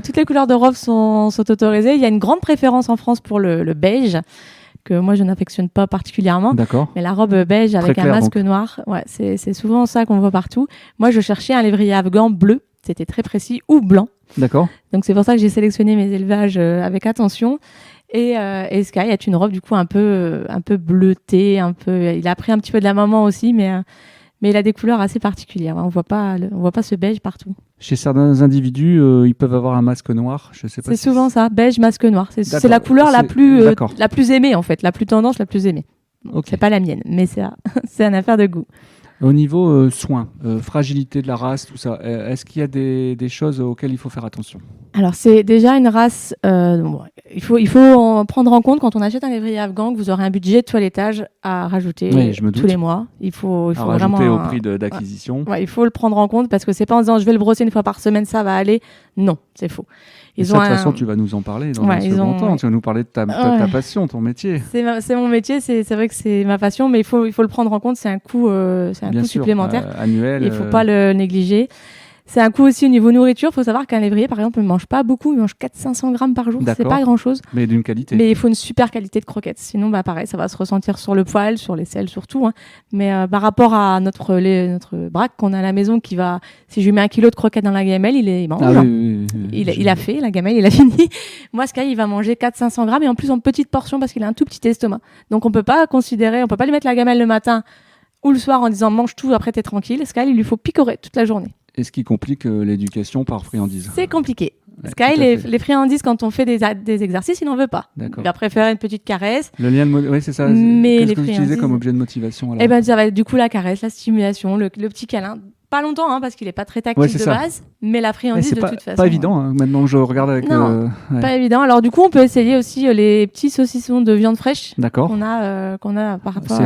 Toutes les couleurs de robes sont autorisées. Il y a une grande préférence en France pour le beige, que moi je n'affectionne pas particulièrement. D'accord. Mais la robe beige avec un masque noir, c'est souvent ça qu'on voit partout. Moi je cherchais un lévrier afghan bleu, c'était très précis, ou blanc. D'accord. Donc c'est pour ça que j'ai sélectionné mes élevages avec attention. Et Sky est une robe du coup un peu bleutée, il a pris un petit peu de la maman aussi, mais il a des couleurs assez particulières. On voit pas ce beige partout. Chez certains individus, ils peuvent avoir un masque noir. Je sais pas. C'est souvent ça, beige, masque noir. C'est la couleur la plus aimée en fait, la plus tendance, la plus aimée. Okay. C'est pas la mienne, mais c'est une affaire de goût. Au niveau soins, fragilité de la race, tout ça, est-ce qu'il y a des choses auxquelles il faut faire attention ? Alors c'est déjà une race, il faut en prendre en compte quand on achète un lévrier afghan que vous aurez un budget de toilettage à rajouter tous les mois. Il faut vraiment rajouter au prix d'acquisition. Il faut le prendre en compte parce que c'est pas en disant je vais le brosser une fois par semaine, ça va aller. Non, c'est faux. De toute façon, tu vas nous en parler dans un second temps. Tu vas nous parler de ta passion, ton métier. C'est mon métier, c'est vrai que c'est ma passion, mais il faut le prendre en compte. C'est un coût supplémentaire. Annuel. Il ne faut pas le négliger. C'est un coût aussi au niveau nourriture. Il faut savoir qu'un lévrier, par exemple, ne mange pas beaucoup. Il mange 400-500 grammes par jour. C'est pas grand-chose. Mais d'une qualité. Mais il faut une super qualité de croquettes. Sinon, pareil, ça va se ressentir sur le poil, sur les selles surtout. Hein. Mais par rapport à notre braque qu'on a à la maison, si je lui mets 1 kilo de croquettes dans la gamelle, il mange. Il a fait la gamelle, il a fini. Moi, Sky, il va manger 400-500 grammes et en plus en petite portion parce qu'il a un tout petit estomac. Donc, on peut pas lui mettre la gamelle le matin ou le soir en disant mange tout, après t'es tranquille. Sky, il lui faut picorer toute la journée. Et ce qui complique l'éducation par friandise. C'est compliqué. Sky, les friandises, quand on fait des exercices, il n'en veut pas. D'accord. Il va préférer une petite caresse. Le lien oui, c'est ça. Mais qu'est-ce que vous utilisez comme objet de motivation alors ? Ça va être du coup la caresse, la stimulation, le petit câlin. Pas longtemps, parce qu'il n'est pas très tactile de base, mais la friandise de toute façon. C'est pas évident, maintenant que je regarde avec... Non, pas évident. Alors du coup, on peut essayer aussi les petits saucissons de viande fraîche. D'accord. Qu'on a par rapport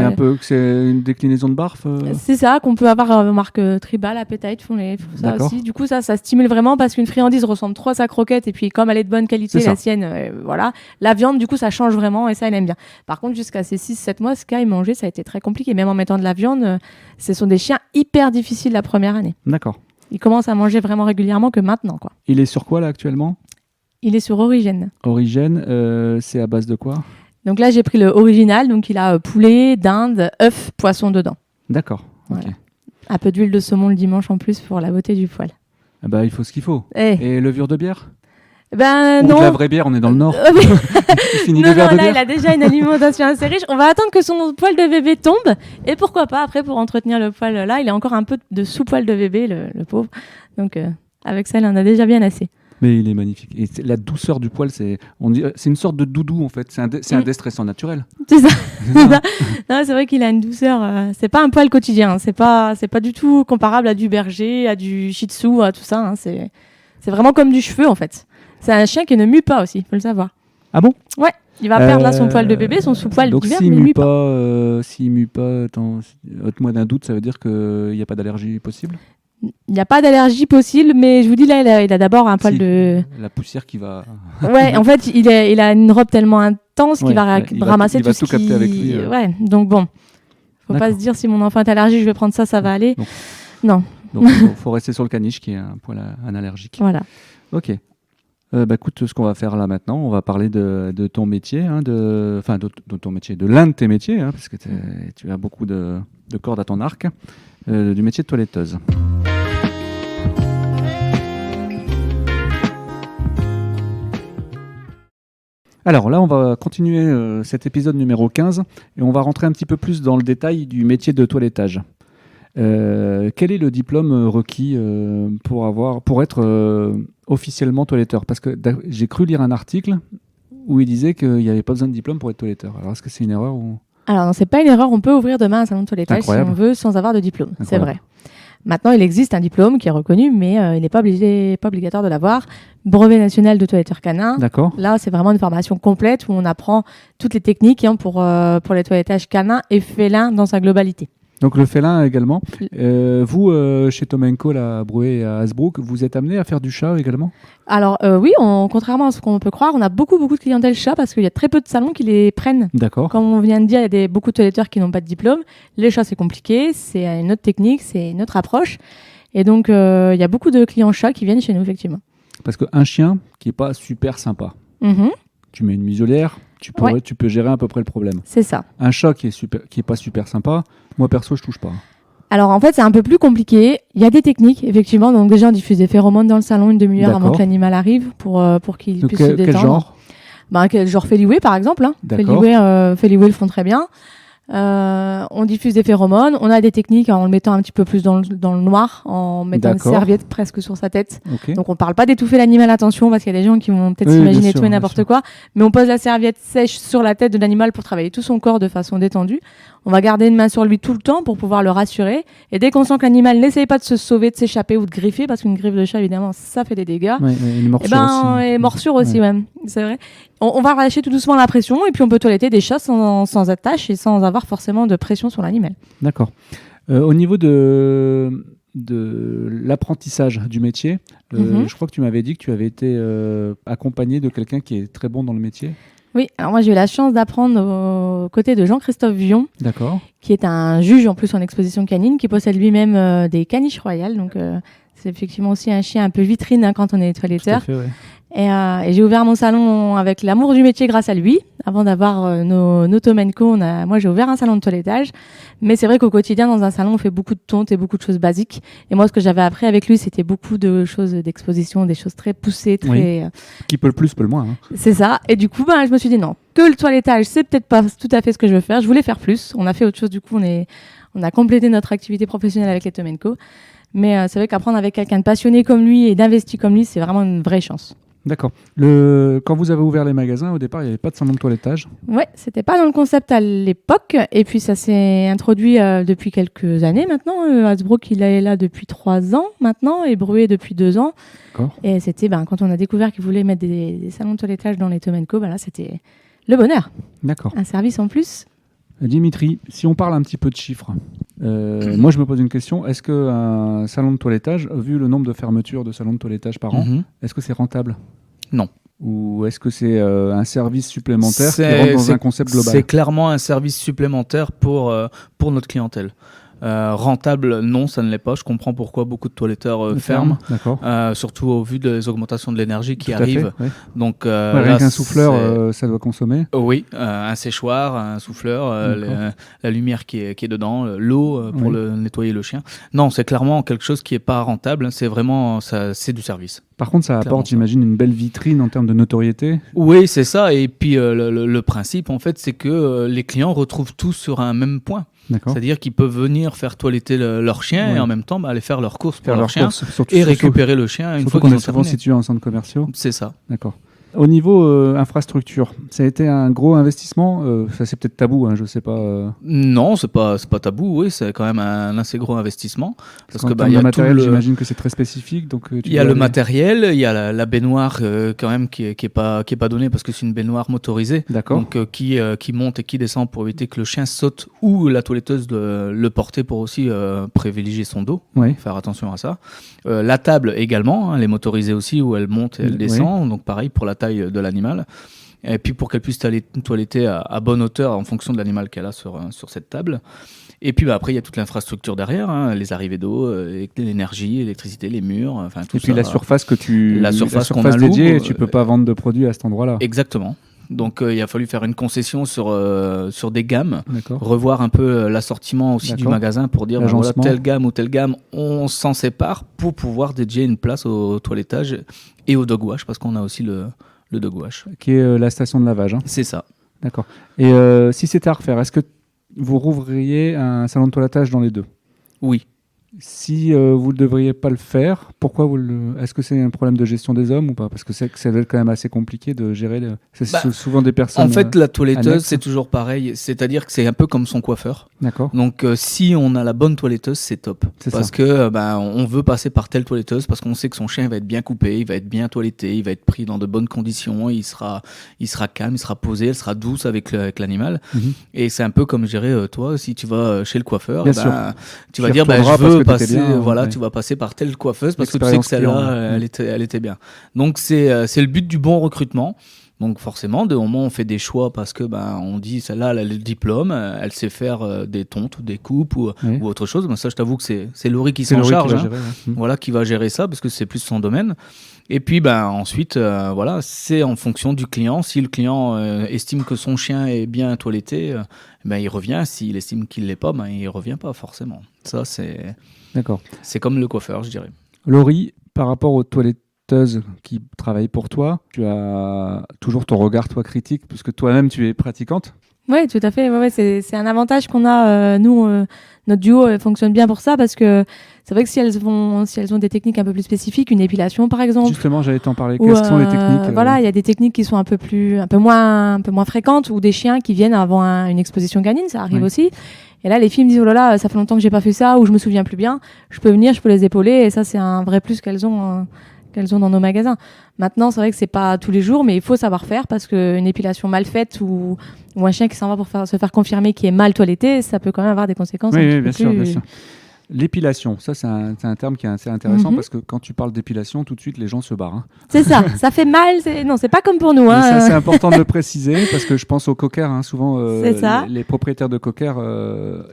c'est une déclinaison de barf C'est ça, qu'on peut avoir marque Tribal, Appetite, font ça aussi. Du coup, ça stimule vraiment parce qu'une friandise ressemble trop à sa croquette et puis comme elle est de bonne qualité, la sienne, voilà. La viande, du coup, ça change vraiment et ça, elle aime bien. Par contre, jusqu'à ces 6-7 mois, Sky manger, ça a été très compliqué. Même en mettant de la viande, ce sont des chiens hyper difficiles la première année. D'accord. Il commence à manger vraiment régulièrement que maintenant, quoi. Il est sur quoi là actuellement ? Il est sur Origène. Origène, c'est à base de quoi ? Donc là, j'ai pris le original, donc il a poulet, dinde, œuf, poisson dedans. D'accord. Voilà. Okay. Un peu d'huile de saumon le dimanche en plus pour la beauté du poil. Ah bah, il faut ce qu'il faut. Et levure de bière ? Ou non. de la vraie bière, on est dans le Nord. Il a déjà une alimentation assez riche. On va attendre que son poil de bébé tombe. Et pourquoi pas, après, pour entretenir le poil là, il a encore un peu de sous-poil de bébé, le pauvre. Donc, avec ça, il en a déjà bien assez. Mais il est magnifique. Et la douceur du poil, c'est une sorte de doudou en fait. C'est un déstressant naturel. C'est ça. Non, c'est vrai qu'il a une douceur. C'est pas un poil quotidien. C'est pas du tout comparable à du berger, à du shih tzu, à tout ça. Hein. C'est vraiment comme du cheveu en fait. C'est un chien qui ne mue pas aussi, faut le savoir. Ah bon? Ouais. Il va perdre là son poil de bébé, son sous-poil d'hiver, mais il mue pas. S'il mue pas, ôte-moi d'un doute, ça veut dire qu'il n'y a pas d'allergie possible? Il n'y a pas d'allergie possible, mais je vous dis là, il a d'abord un poil de... La poussière qui va... Ouais, en fait, il a une robe tellement intense qu'il va ramasser tout ce qui... capter avec lui. Ouais, donc bon, faut pas se dire si mon enfant est allergique, je vais prendre ça, ça va aller. Non. Donc il faut rester sur le caniche qui est un poil analergique. Voilà. Ok. Écoute, ce qu'on va faire là maintenant, on va parler de ton métier, de ton métier, de l'un de tes métiers, parce que tu as beaucoup de cordes à ton arc, du métier de toiletteuse. Alors là, on va continuer cet épisode numéro 15 et on va rentrer un petit peu plus dans le détail du métier de toilettage. Quel est le diplôme requis pour être officiellement toiletteur? Parce que j'ai cru lire un article où il disait qu'il n'y avait pas besoin de diplôme pour être toiletteur. Alors est-ce que c'est une erreur ou... Alors non, c'est pas une erreur. On peut ouvrir demain un salon de toilettage si on veut sans avoir de diplôme. Incroyable. C'est vrai. Maintenant, il existe un diplôme qui est reconnu, mais il n'est pas obligatoire de l'avoir. Brevet national de toiletteur canin. D'accord. Là, c'est vraiment une formation complète où on apprend toutes les techniques pour les toilettages canins et félins dans sa globalité. Donc le félin également. Vous, chez Tom & Co, à Bruay et à Hasbrook, vous êtes amené à faire du chat également? Alors oui, contrairement à ce qu'on peut croire, on a beaucoup de clientèle chat parce qu'il y a très peu de salons qui les prennent. D'accord. Comme on vient de dire, il y a beaucoup de toiletteurs qui n'ont pas de diplôme. Les chats, c'est compliqué, c'est une autre technique, c'est une autre approche. Et donc, il y a beaucoup de clients chats qui viennent chez nous, effectivement. Parce qu'un chien qui n'est pas super sympa, tu mets une muselière, tu peux gérer à peu près le problème. C'est ça. Un chat qui est pas super sympa, moi perso, je touche pas. Alors en fait, c'est un peu plus compliqué. Il y a des techniques, effectivement. Donc déjà, on diffuse des phéromones dans le salon une demi-heure avant que l'animal arrive pour qu'il puisse se détendre. Quel genre? Genre Feliway, par exemple. Feliway le font très bien. On diffuse des phéromones. On a des techniques en le mettant un petit peu plus dans le noir, en mettant une serviette presque sur sa tête. Okay. Donc on parle pas d'étouffer l'animal, attention, parce qu'il y a des gens qui vont peut-être s'imaginer tout et n'importe quoi. Mais on pose la serviette sèche sur la tête de l'animal pour travailler tout son corps de façon détendue. On va garder une main sur lui tout le temps pour pouvoir le rassurer. Et dès qu'on sent que l'animal n'essaye pas de se sauver, de s'échapper ou de griffer, parce qu'une griffe de chat, évidemment, ça fait des dégâts. Ouais, et une morsure aussi. Et morsure aussi, même. C'est vrai. On va relâcher tout doucement la pression et puis on peut toiletter des chats sans attache et sans avoir forcément de pression sur l'animal. D'accord. Au niveau de l'apprentissage du métier, je crois que tu m'avais dit que tu avais été accompagné de quelqu'un qui est très bon dans le métier. Oui, alors moi j'ai eu la chance d'apprendre aux côtés de Jean-Christophe Vion, qui est un juge en plus en exposition canine, qui possède lui-même des caniches royales. Donc c'est effectivement aussi un chien un peu vitrine quand on est toiletteur. Tout à fait, ouais. Et j'ai ouvert mon salon avec l'amour du métier grâce à lui. Avant d'avoir nos Tom & Co, moi j'ai ouvert un salon de toilettage. Mais c'est vrai qu'au quotidien, dans un salon, on fait beaucoup de tontes et beaucoup de choses basiques. Et moi, ce que j'avais appris avec lui, c'était beaucoup de choses d'exposition, des choses très poussées, très... Qui peut le plus, peut le moins. Hein. C'est ça. Et du coup, je me suis dit non, que le toilettage, c'est peut-être pas tout à fait ce que je veux faire. Je voulais faire plus. On a fait autre chose. Du coup, on a complété notre activité professionnelle avec les Tom & Co. Mais c'est vrai qu'apprendre avec quelqu'un de passionné comme lui et d'investi comme lui, c'est vraiment une vraie chance. D'accord. Quand vous avez ouvert les magasins, au départ, il n'y avait pas de salon de toilettage? Ouais, c'était pas dans le concept à l'époque. Et puis, ça s'est introduit depuis quelques années maintenant. Hasbrook, il est là depuis 3 ans maintenant et Bruay depuis 2 ans. D'accord. Et c'était quand on a découvert qu'ils voulaient mettre des salons de toilettage dans les Tom & Co, là, c'était le bonheur. D'accord. Un service en plus. Dimitri, si on parle un petit peu de chiffres, moi je me pose une question, est-ce qu'un salon de toilettage, vu le nombre de fermetures de salons de toilettage par an, est-ce que c'est rentable? Non. Ou est-ce que c'est un service supplémentaire qui rentre dans un concept global? C'est clairement un service supplémentaire pour notre clientèle. Rentable, non, ça ne l'est pas. Je comprends pourquoi beaucoup de toiletteurs ferment, surtout au vu des augmentations de l'énergie qui arrivent. Fait, ouais. Donc, rien qu'un souffleur, ça doit consommer. Oui, un séchoir, un souffleur, la lumière qui est dedans, l'eau pour nettoyer le chien. Non, c'est clairement quelque chose qui n'est pas rentable. C'est vraiment, c'est du service. Par contre, ça apporte, j'imagine, une belle vitrine en termes de notoriété. Oui, c'est ça. Et puis, le principe, en fait, c'est que les clients retrouvent tout sur un même point. C'est-à-dire qu'ils peuvent venir faire toiletter leur chien et en même temps aller faire leurs courses pour leur chien surtout, et récupérer le chien une fois qu'on qu'ils est ont souvent terminé. situé en centre commerciaux. C'est ça. D'accord. Au niveau infrastructure, ça a été un gros investissement. Ça c'est peut-être tabou, je sais pas. Non, c'est pas tabou. Oui, c'est quand même un assez gros investissement. Parce que il y a le matériel, j'imagine que c'est très spécifique. Donc il y a le matériel, il y a la baignoire quand même qui est pas donnée parce que c'est une baignoire motorisée. D'accord. Donc qui monte et qui descend pour éviter que le chien saute ou la toiletteuse le porter pour aussi privilégier son dos. Oui. Faire attention à ça. La table également, elle est motorisée aussi où elle monte et elle descend. Donc pareil pour la taille de l'animal. Et puis pour qu'elle puisse aller toiletter à bonne hauteur en fonction de l'animal qu'elle a sur cette table. Et puis après, il y a toute l'infrastructure derrière, les arrivées d'eau, l'énergie, l'électricité, les murs, enfin tout ça. Et puis la surface qu'on a dédiée, tu peux pas vendre de produits à cet endroit-là. Exactement. Donc il a fallu faire une concession sur des gammes, D'accord. revoir un peu l'assortiment aussi du magasin pour dire voilà, telle gamme ou telle gamme, on s'en sépare pour pouvoir dédier une place au toilettage et au dog wash parce qu'on a aussi le dog wash. Qui est la station de lavage. C'est ça. D'accord. Et si c'était à refaire, est-ce que vous rouvririez un salon de toilettage dans les deux ? Oui. Si vous ne devriez pas le faire, pourquoi est-ce que c'est un problème de gestion des hommes ou pas ? Parce que ça va être quand même assez compliqué de gérer. C'est souvent des personnes. En fait, la toiletteuse, annexes. c'est toujours pareil. C'est-à-dire que c'est un peu comme son coiffeur. D'accord. Donc, si on a la bonne toiletteuse, c'est top. Parce que on veut passer par telle toiletteuse parce qu'on sait que son chien va être bien coupé, il va être bien toiletté, il va être pris dans de bonnes conditions, il sera calme, il sera posé, elle sera douce avec l'animal. Mm-hmm. Et c'est un peu comme gérer toi, si tu vas chez le coiffeur, tu vas dire je veux passer, tu vas passer par telle coiffeuse parce que tu sais que celle-là, elle était bien. Donc c'est le but du bon recrutement. Donc forcément, de moment on fait des choix parce que on dit celle-là elle a le diplôme, elle sait faire des tontes ou des coupes ou autre chose. Mais ça, je t'avoue que c'est Laurie qui s'en charge, qui va gérer ça parce que c'est plus son domaine. Et puis ensuite, c'est en fonction du client. Si le client estime que son chien est bien toiletté, il revient. S'il estime qu'il l'est pas, il revient pas forcément. Ça c'est. D'accord. C'est comme le coiffeur, je dirais. Laurie, par rapport aux toiletteuses qui travaillent pour toi, tu as toujours ton regard, toi, critique, puisque toi-même, tu es pratiquante. Oui, tout à fait. Ouais, c'est un avantage qu'on a. Nous, notre duo fonctionne bien pour ça parce que c'est vrai que si elles ont des techniques un peu plus spécifiques, une épilation par exemple. Justement, j'allais t'en parler. Quelles sont les techniques Voilà, il y a des techniques qui sont un peu moins fréquentes ou des chiens qui viennent avant une exposition canine, ça arrive aussi. Et là, les filles me disent, oh là là, ça fait longtemps que j'ai pas fait ça ou je me souviens plus bien. Je peux venir, je peux les épauler et ça, c'est un vrai plus qu'elles ont dans nos magasins. Maintenant, c'est vrai que c'est pas tous les jours, mais il faut savoir faire parce qu'une épilation mal faite ou un chien qui s'en va pour se faire confirmer qui est mal toiletté, ça peut quand même avoir des conséquences. Oui, bien sûr. L'épilation, ça c'est un terme qui est assez intéressant parce que quand tu parles d'épilation, tout de suite les gens se barrent. C'est ça, ça fait mal. Non, c'est pas comme pour nous. Ça c'est important de le préciser parce que je pense aux cockers. Souvent, les propriétaires de cockers,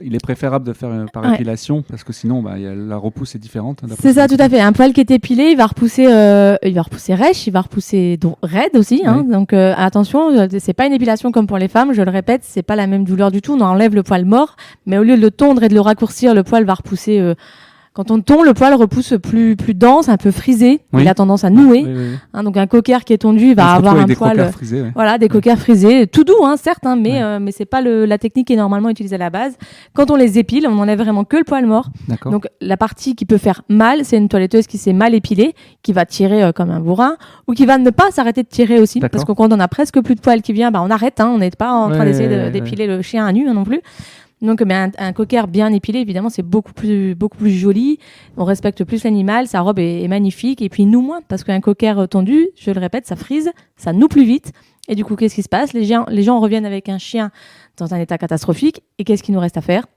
il est préférable de faire par épilation parce que sinon, la repousse est différente. C'est ça, tout à fait. Un poil qui est épilé, il va repousser rêche, il va repousser raide aussi. Donc attention, c'est pas une épilation comme pour les femmes. Je le répète, c'est pas la même douleur du tout. On enlève le poil mort, mais au lieu de le tondre et de le raccourcir, le poil va repousser. Quand on tond, le poil repousse plus dense, un peu frisé. Il a tendance à nouer. Oui. Donc un cocker qui est tondu, il va avoir un poil. Frisés, voilà, des cockers frisés, tout doux, certes, mais c'est pas la technique qui est normalement utilisée à la base. Quand on les épile, on enlève vraiment que le poil mort. D'accord. Donc la partie qui peut faire mal, c'est une toiletteuse qui s'est mal épilée, qui va tirer comme un bourrin, ou qui va ne pas s'arrêter de tirer aussi, parce que quand on a presque plus de poil qui vient, on arrête. On n'est pas en train d'essayer d'épiler le chien à nu non plus. Donc, un cocker bien épilé, évidemment, c'est beaucoup plus joli. On respecte plus l'animal, sa robe est magnifique. Et puis, nous moins, parce qu'un cocker tondu, je le répète, ça frise, ça noue plus vite. Et du coup, qu'est-ce qui se passe ? Les gens reviennent avec un chien dans un état catastrophique. Et qu'est-ce qu'il nous reste à faire ?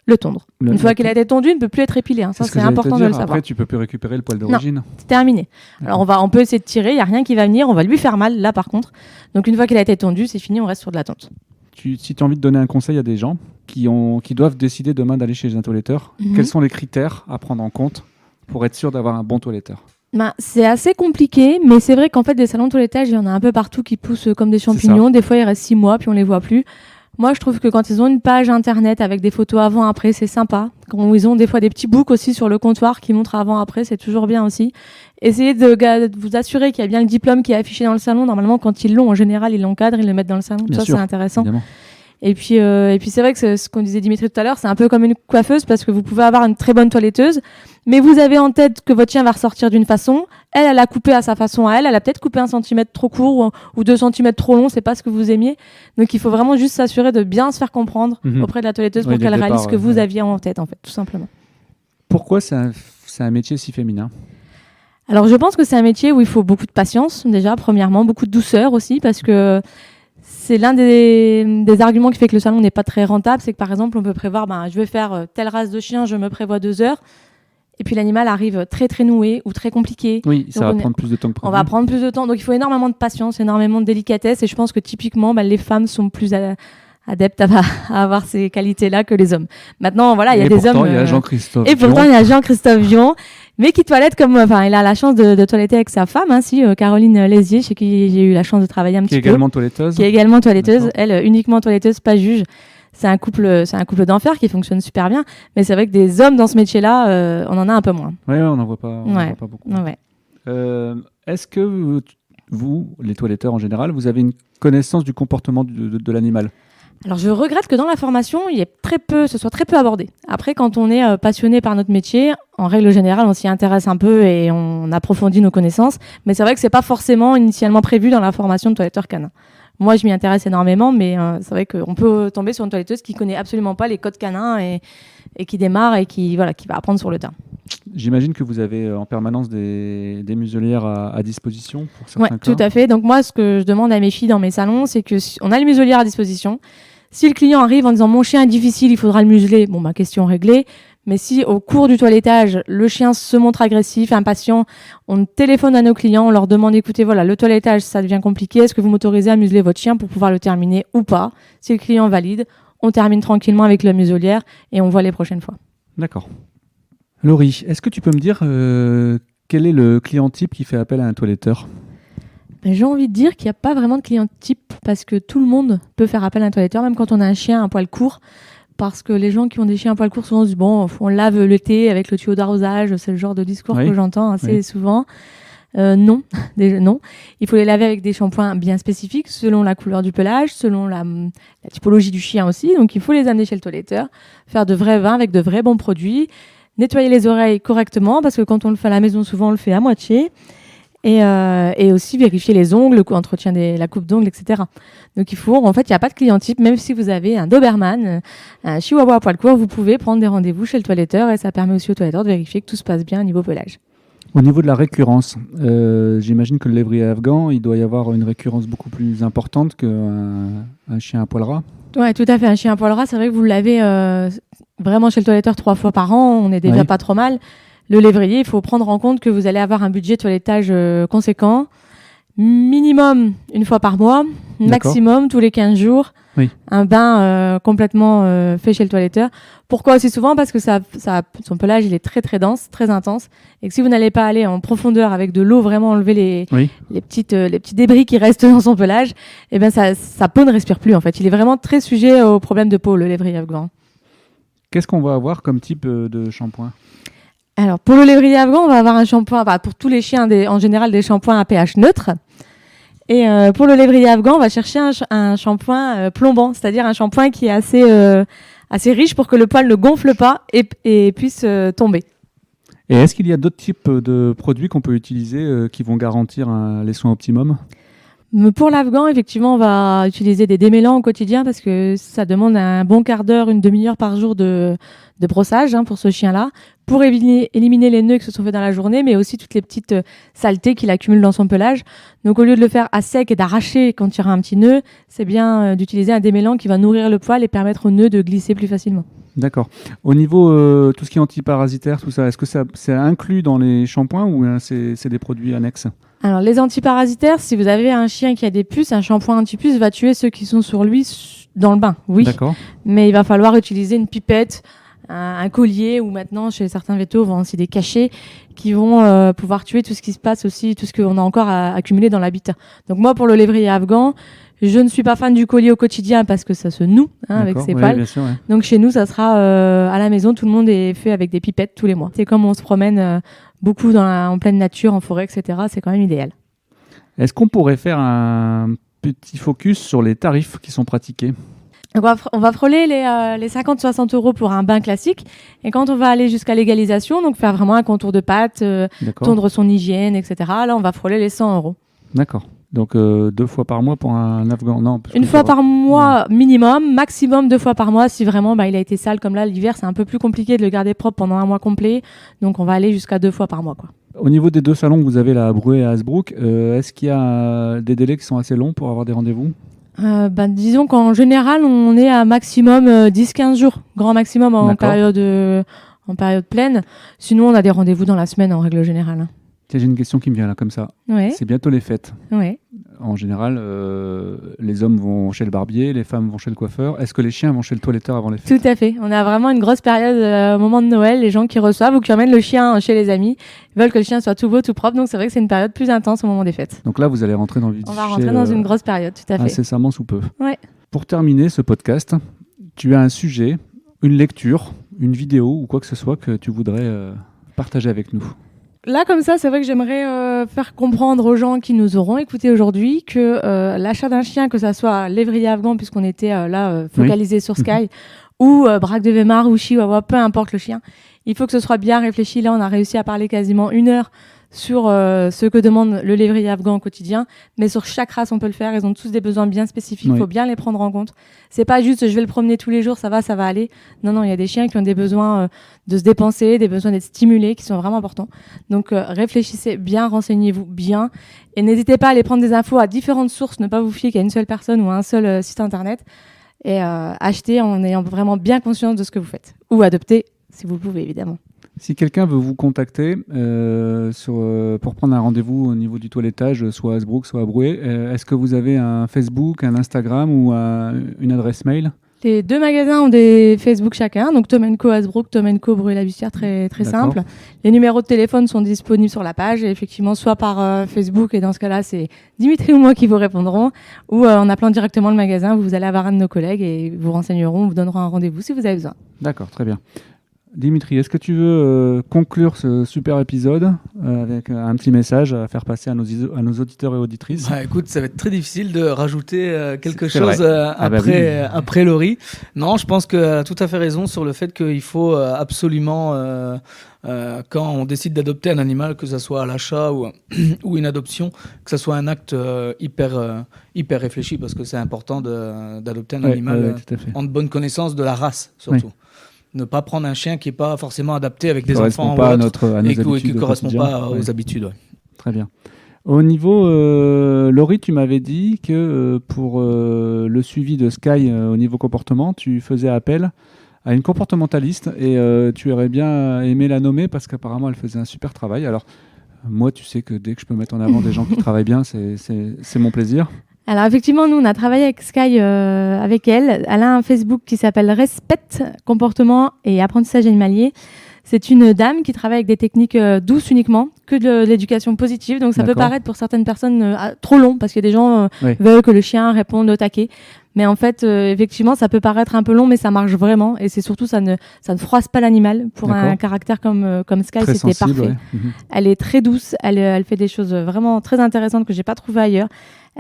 Le tondre. Une fois qu'il a été tondu, il ne peut plus être épilé. Ça, c'est important de le savoir. Après, tu ne peux plus récupérer le poil d'origine. Non, c'est terminé. Alors, on peut essayer de tirer, il n'y a rien qui va venir. On va lui faire mal, là, par contre. Donc, une fois qu'il a été tondu, c'est fini, on reste sur de la tonte. Si tu as envie de donner un conseil à des gens qui doivent décider demain d'aller chez un toiletteur, quels sont les critères à prendre en compte pour être sûr d'avoir un bon toiletteur ? C'est assez compliqué, mais c'est vrai qu'en fait, des salons de toilettage, il y en a un peu partout qui poussent comme des champignons. Des fois, ils restent 6 mois, puis on les voit plus. Moi, je trouve que quand ils ont une page internet avec des photos avant-après, c'est sympa. Quand ils ont des fois des petits books aussi sur le comptoir qui montrent avant-après, c'est toujours bien aussi. Essayez de vous assurer qu'il y a bien le diplôme qui est affiché dans le salon. Normalement, quand ils l'ont, en général, ils l'encadrent, ils le mettent dans le salon. Ça, c'est intéressant. Évidemment. Et puis c'est vrai que ce qu'on disait Dimitri tout à l'heure, c'est un peu comme une coiffeuse parce que vous pouvez avoir une très bonne toiletteuse, mais vous avez en tête que votre chien va ressortir d'une façon. Elle a coupé à sa façon à elle. Elle a peut-être coupé 1 centimètre trop court ou 2 centimètres trop long. C'est pas ce que vous aimiez. Donc il faut vraiment juste s'assurer de bien se faire comprendre auprès de la toiletteuse pour qu'elle réalise ce que vous aviez en tête, en fait, tout simplement. Pourquoi c'est un métier si féminin ? Alors je pense que c'est un métier où il faut beaucoup de patience déjà, premièrement, beaucoup de douceur aussi, parce que c'est l'un des arguments qui fait que le salon n'est pas très rentable. C'est que par exemple on peut prévoir, je vais faire telle race de chien, je me prévois 2 heures. Et puis l'animal arrive très très noué ou très compliqué. Oui, ça va prendre plus de temps que prévu. On va prendre plus de temps. Donc il faut énormément de patience, énormément de délicatesse. Et je pense que typiquement, les femmes sont plus adeptes à avoir ces qualités-là que les hommes. Maintenant, voilà, il y a des hommes. Il y a Jean-Christophe Et pourtant, il y a Jean-Christophe Vion, mais qui toilette il a la chance de toiletter avec sa femme, Caroline Lézier, chez qui j'ai eu la chance de travailler un petit peu. Qui est également toiletteuse. D'accord. Elle, uniquement toiletteuse, pas juge. C'est un couple d'enfer qui fonctionne super bien, mais c'est vrai que des hommes dans ce métier-là, on en a un peu moins. Oui, on n'en voit pas beaucoup. Ouais. Est-ce que vous, les toiletteurs en général, vous avez une connaissance du comportement de l'animal ? Alors je regrette que dans la formation, ce soit très peu abordé. Après, quand on est passionné par notre métier, en règle générale, on s'y intéresse un peu et on approfondit nos connaissances, mais c'est vrai que c'est pas forcément initialement prévu dans la formation de toiletteur canin. Moi, je m'y intéresse énormément, mais c'est vrai qu'on peut tomber sur une toiletteuse qui connaît absolument pas les codes canins et qui démarre et qui va apprendre sur le tas. J'imagine que vous avez en permanence des muselières à disposition pour certains cas. Oui, tout à fait. Donc moi, ce que je demande à mes filles dans mes salons, c'est que on a les muselières à disposition. Si le client arrive en disant « mon chien est difficile, il faudra le museler », question réglée. Mais si au cours du toilettage, le chien se montre agressif, impatient, on téléphone à nos clients, on leur demande « écoutez, voilà, le toilettage, ça devient compliqué, est-ce que vous m'autorisez à museler votre chien pour pouvoir le terminer ou pas ?» Si le client valide, on termine tranquillement avec la muselière et on voit les prochaines fois. D'accord. Laurie, est-ce que tu peux me dire quel est le client type qui fait appel à un toiletteur ? J'ai envie de dire qu'il n'y a pas vraiment de client type parce que tout le monde peut faire appel à un toiletteur, même quand on a un chien à poil court. Parce que les gens qui ont des chiens à poil court souvent se disent on lave l'été avec le tuyau d'arrosage, c'est le genre de discours que j'entends assez souvent. Non. Il faut les laver avec des shampoings bien spécifiques selon la couleur du pelage, selon la typologie du chien aussi. Donc il faut les amener chez le toiletteur, faire de vrais vins avec de vrais bons produits, nettoyer les oreilles correctement parce que quand on le fait à la maison, souvent on le fait à moitié. Et aussi vérifier les ongles, entretien la coupe d'ongles, etc. Donc il n'y a pas de client type, même si vous avez un Doberman, un Chihuahua à poil court, vous pouvez prendre des rendez-vous chez le toiletteur et ça permet aussi au toiletteur de vérifier que tout se passe bien au niveau pelage. Au niveau de la récurrence, j'imagine que le lévrier afghan, il doit y avoir une récurrence beaucoup plus importante qu'un chien à poil ras. Oui, tout à fait. Un chien à poil ras, c'est vrai que vous l'avez vraiment chez le toiletteur 3 fois par an, on est déjà pas trop mal. Le lévrier, il faut prendre en compte que vous allez avoir un budget de toilettage conséquent, minimum 1 fois par mois, maximum tous les 15 jours, un bain complètement fait chez le toiletteur. Pourquoi aussi souvent ? Parce que son pelage il est très très dense, très intense, et que si vous n'allez pas aller en profondeur avec de l'eau, vraiment enlever les petits débris qui restent dans son pelage, sa peau ne respire plus en fait. Il est vraiment très sujet aux problèmes de peau, le lévrier afghan. Qu'est-ce qu'on va avoir comme type de shampoing ? Alors, pour le lévrier afghan, on va avoir un shampoing, pour tous les chiens, en général, des shampoings à pH neutre. Et pour le lévrier afghan, on va chercher un shampoing plombant, c'est-à-dire un shampoing qui est assez riche pour que le poil ne gonfle pas et puisse tomber. Et est-ce qu'il y a d'autres types de produits qu'on peut utiliser qui vont garantir les soins optimum ? Pour l'afghan, effectivement, on va utiliser des démêlants au quotidien parce que ça demande un bon quart d'heure, 1 demi-heure par jour de brossage pour ce chien-là, pour éliminer les nœuds qui se sont faits dans la journée, mais aussi toutes les petites saletés qu'il accumule dans son pelage. Donc au lieu de le faire à sec et d'arracher quand il y aura un petit nœud, c'est bien d'utiliser un démêlant qui va nourrir le poil et permettre au nœud de glisser plus facilement. D'accord. Au niveau tout ce qui est antiparasitaire, tout ça, est-ce que c'est inclus dans les shampoings ou c'est des produits annexes ? Alors, les antiparasitaires, si vous avez un chien qui a des puces, un shampoing anti-puces va tuer ceux qui sont sur lui dans le bain, oui. D'accord. Mais il va falloir utiliser une pipette, un collier, ou maintenant, chez certains vétos, on vend aussi des cachets qui vont pouvoir tuer tout ce qui se passe aussi, tout ce qu'on a encore accumulé dans l'habitat. Donc moi, pour le lévrier afghan, je ne suis pas fan du collier au quotidien parce que ça se noue avec ses poils. Bien sûr, ouais. Donc chez nous, ça sera à la maison, tout le monde est fait avec des pipettes tous les mois. C'est comme on se promène beaucoup en pleine nature, en forêt, etc. C'est quand même idéal. Est-ce qu'on pourrait faire un petit focus sur les tarifs qui sont pratiqués ? Donc on va frôler les 50-60 € pour un bain classique. Et quand on va aller jusqu'à l'égalisation, donc faire vraiment un contour de pâte, tondre son hygiène, etc., là, on va frôler les 100 €. D'accord. Donc 2 fois par mois pour un Afghan? Non. Une fois par mois minimum, maximum 2 fois par mois si vraiment il a été sale. Comme là, l'hiver, c'est un peu plus compliqué de le garder propre pendant un mois complet. Donc on va aller jusqu'à 2 fois par mois, quoi. Au niveau des 2 salons que vous avez là, à Bruay et à Hasbrook, est-ce qu'il y a des délais qui sont assez longs pour avoir des rendez-vous? Disons qu'en général, on est à maximum 10-15 jours, grand maximum en période pleine. Sinon, on a des rendez-vous dans la semaine en règle générale. J'ai une question qui me vient là comme ça. Ouais. C'est bientôt les fêtes. Ouais. En général, les hommes vont chez le barbier, les femmes vont chez le coiffeur. Est-ce que les chiens vont chez le toiletteur avant les fêtes? Tout à fait. On a vraiment une grosse période au moment de Noël. Les gens qui reçoivent ou qui emmènent le chien chez les amis veulent que le chien soit tout beau, tout propre. Donc c'est vrai que c'est une période plus intense au moment des fêtes. Donc là, vous allez rentrer dans le vif du sujet. On va rentrer dans une grosse période, tout à fait. Incessamment sous peu. Ouais. Pour terminer ce podcast, tu as un sujet, une lecture, une vidéo ou quoi que ce soit que tu voudrais partager avec nous. Là, comme ça, c'est vrai que j'aimerais faire comprendre aux gens qui nous auront écoutés aujourd'hui que l'achat d'un chien, que ça soit lévrier afghan, puisqu'on était focalisé sur Sky, ou braque de Weimar ou chihuahua, peu importe le chien, il faut que ce soit bien réfléchi. Là, on a réussi à parler quasiment 1 heure sur ce que demande le lévrier afghan au quotidien, mais sur chaque race on peut le faire. Ils ont tous des besoins bien spécifiques, il faut bien les prendre en compte. C'est pas juste je vais le promener tous les jours, ça va aller. Non, il y a des chiens qui ont des besoins de se dépenser, des besoins d'être stimulés qui sont vraiment importants. Donc réfléchissez bien, renseignez-vous bien et n'hésitez pas à aller prendre des infos à différentes sources, ne pas vous fier qu'à une seule personne ou à un seul site internet et achetez en ayant vraiment bien conscience de ce que vous faites ou adoptez si vous le pouvez évidemment. Si quelqu'un veut vous contacter pour prendre un rendez-vous au niveau du toilettage, soit à Hasbrook, soit à Bruay, est-ce que vous avez un Facebook, un Instagram ou une adresse mail? Les 2 magasins ont des Facebook chacun, donc Tom & Co Hasbrook, Tom & Co Bruay-la-Bussière, très simple. Les numéros de téléphone sont disponibles sur la page, et effectivement, soit par Facebook, et dans ce cas-là, c'est Dimitri ou moi qui vous répondrons, ou en appelant directement le magasin, vous allez avoir un de nos collègues et vous renseigneront, vous donneront un rendez-vous si vous avez besoin. D'accord, très bien. Dimitri, est-ce que tu veux conclure ce super épisode avec un petit message à faire passer à nos auditeurs et auditrices? Écoute, ça va être très difficile de rajouter quelque chose après Laurie. Non, je pense qu'elle a tout à fait raison sur le fait qu'il faut absolument, quand on décide d'adopter un animal, que ce soit à l'achat ou une adoption, que ce soit un acte hyper réfléchi, parce que c'est important d'adopter un animal en bonne connaissance de la race, surtout. Oui. Ne pas prendre un chien qui n'est pas forcément adapté avec des enfants ou autres, et qui ne correspond pas aux habitudes. Ouais. Très bien. Au niveau, Laurie, tu m'avais dit que pour le suivi de Sky au niveau comportement, tu faisais appel à une comportementaliste et tu aurais bien aimé la nommer parce qu'apparemment elle faisait un super travail. Alors moi, tu sais que dès que je peux mettre en avant des gens qui travaillent bien, c'est mon plaisir. Alors effectivement, nous, on a travaillé avec Sky avec elle. Elle a un Facebook qui s'appelle Respect, comportement et apprentissage animalier. C'est une dame qui travaille avec des techniques douces uniquement, que de l'éducation positive. Donc ça peut paraître pour certaines personnes trop long, parce que des gens veulent que le chien réponde au taquet. Mais en fait, effectivement, ça peut paraître un peu long, mais ça marche vraiment. Et c'est surtout, ça ne froisse pas l'animal. Pour un caractère comme Sky, très c'était sensible, parfait. Ouais. Elle est très douce, elle fait des choses vraiment très intéressantes que j'ai pas trouvées ailleurs.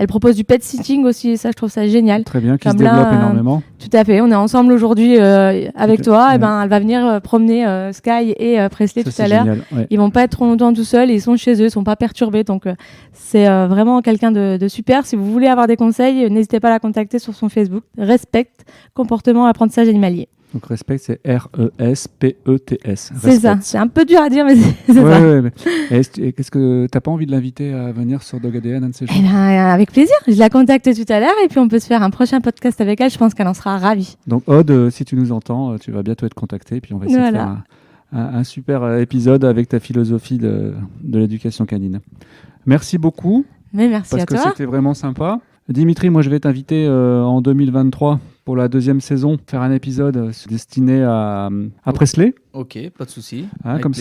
Elle propose du pet sitting aussi, et ça, je trouve ça génial. Très bien, qui se développe énormément. Tout à fait. On est ensemble aujourd'hui avec toi. Et elle va venir promener Sky et Presley tout à l'heure. Génial, ouais. Ils vont pas être trop longtemps tout seuls. Ils sont chez eux, ils sont pas perturbés. Donc, c'est vraiment quelqu'un de super. Si vous voulez avoir des conseils, n'hésitez pas à la contacter sur son Facebook. Respect, comportement, apprentissage animalier. Donc Respect, c'est R-E-S-P-E-T-S. C'est ça, c'est un peu dur à dire, mais c'est ça. Ouais. Est-ce que tu n'as pas envie de l'inviter à venir sur Dog ADN, un de ces jours? Avec plaisir, je la contacte tout à l'heure et puis on peut se faire un prochain podcast avec elle, je pense qu'elle en sera ravie. Donc Aude, si tu nous entends, tu vas bientôt être contactée et puis on va essayer de faire un super épisode avec ta philosophie de l'éducation canine. Merci beaucoup. Mais merci à toi. Parce que c'était vraiment sympa. Dimitri, moi je vais t'inviter en 2023 pour la 2e saison, faire un épisode destiné à Presley. Ok, pas de souci. Comme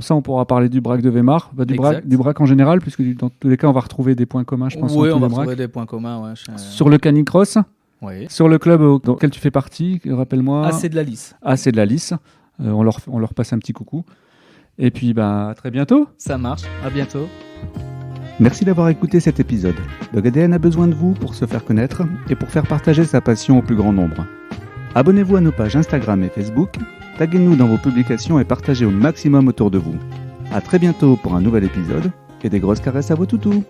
ça, on pourra parler du braque de Weimar, du braque en général, puisque dans tous les cas, on va retrouver des points communs, je pense. Oui, on va retrouver des points communs. Ouais, sur le canicross, sur le club dans lequel tu fais partie, rappelle-moi. AC de la Lys. AC de la Lys. On leur passe un petit coucou. Et puis, à très bientôt. Ça marche, à bientôt. Merci d'avoir écouté cet épisode. Dog ADN a besoin de vous pour se faire connaître et pour faire partager sa passion au plus grand nombre. Abonnez-vous à nos pages Instagram et Facebook, taguez-nous dans vos publications et partagez au maximum autour de vous. À très bientôt pour un nouvel épisode et des grosses caresses à vos toutous.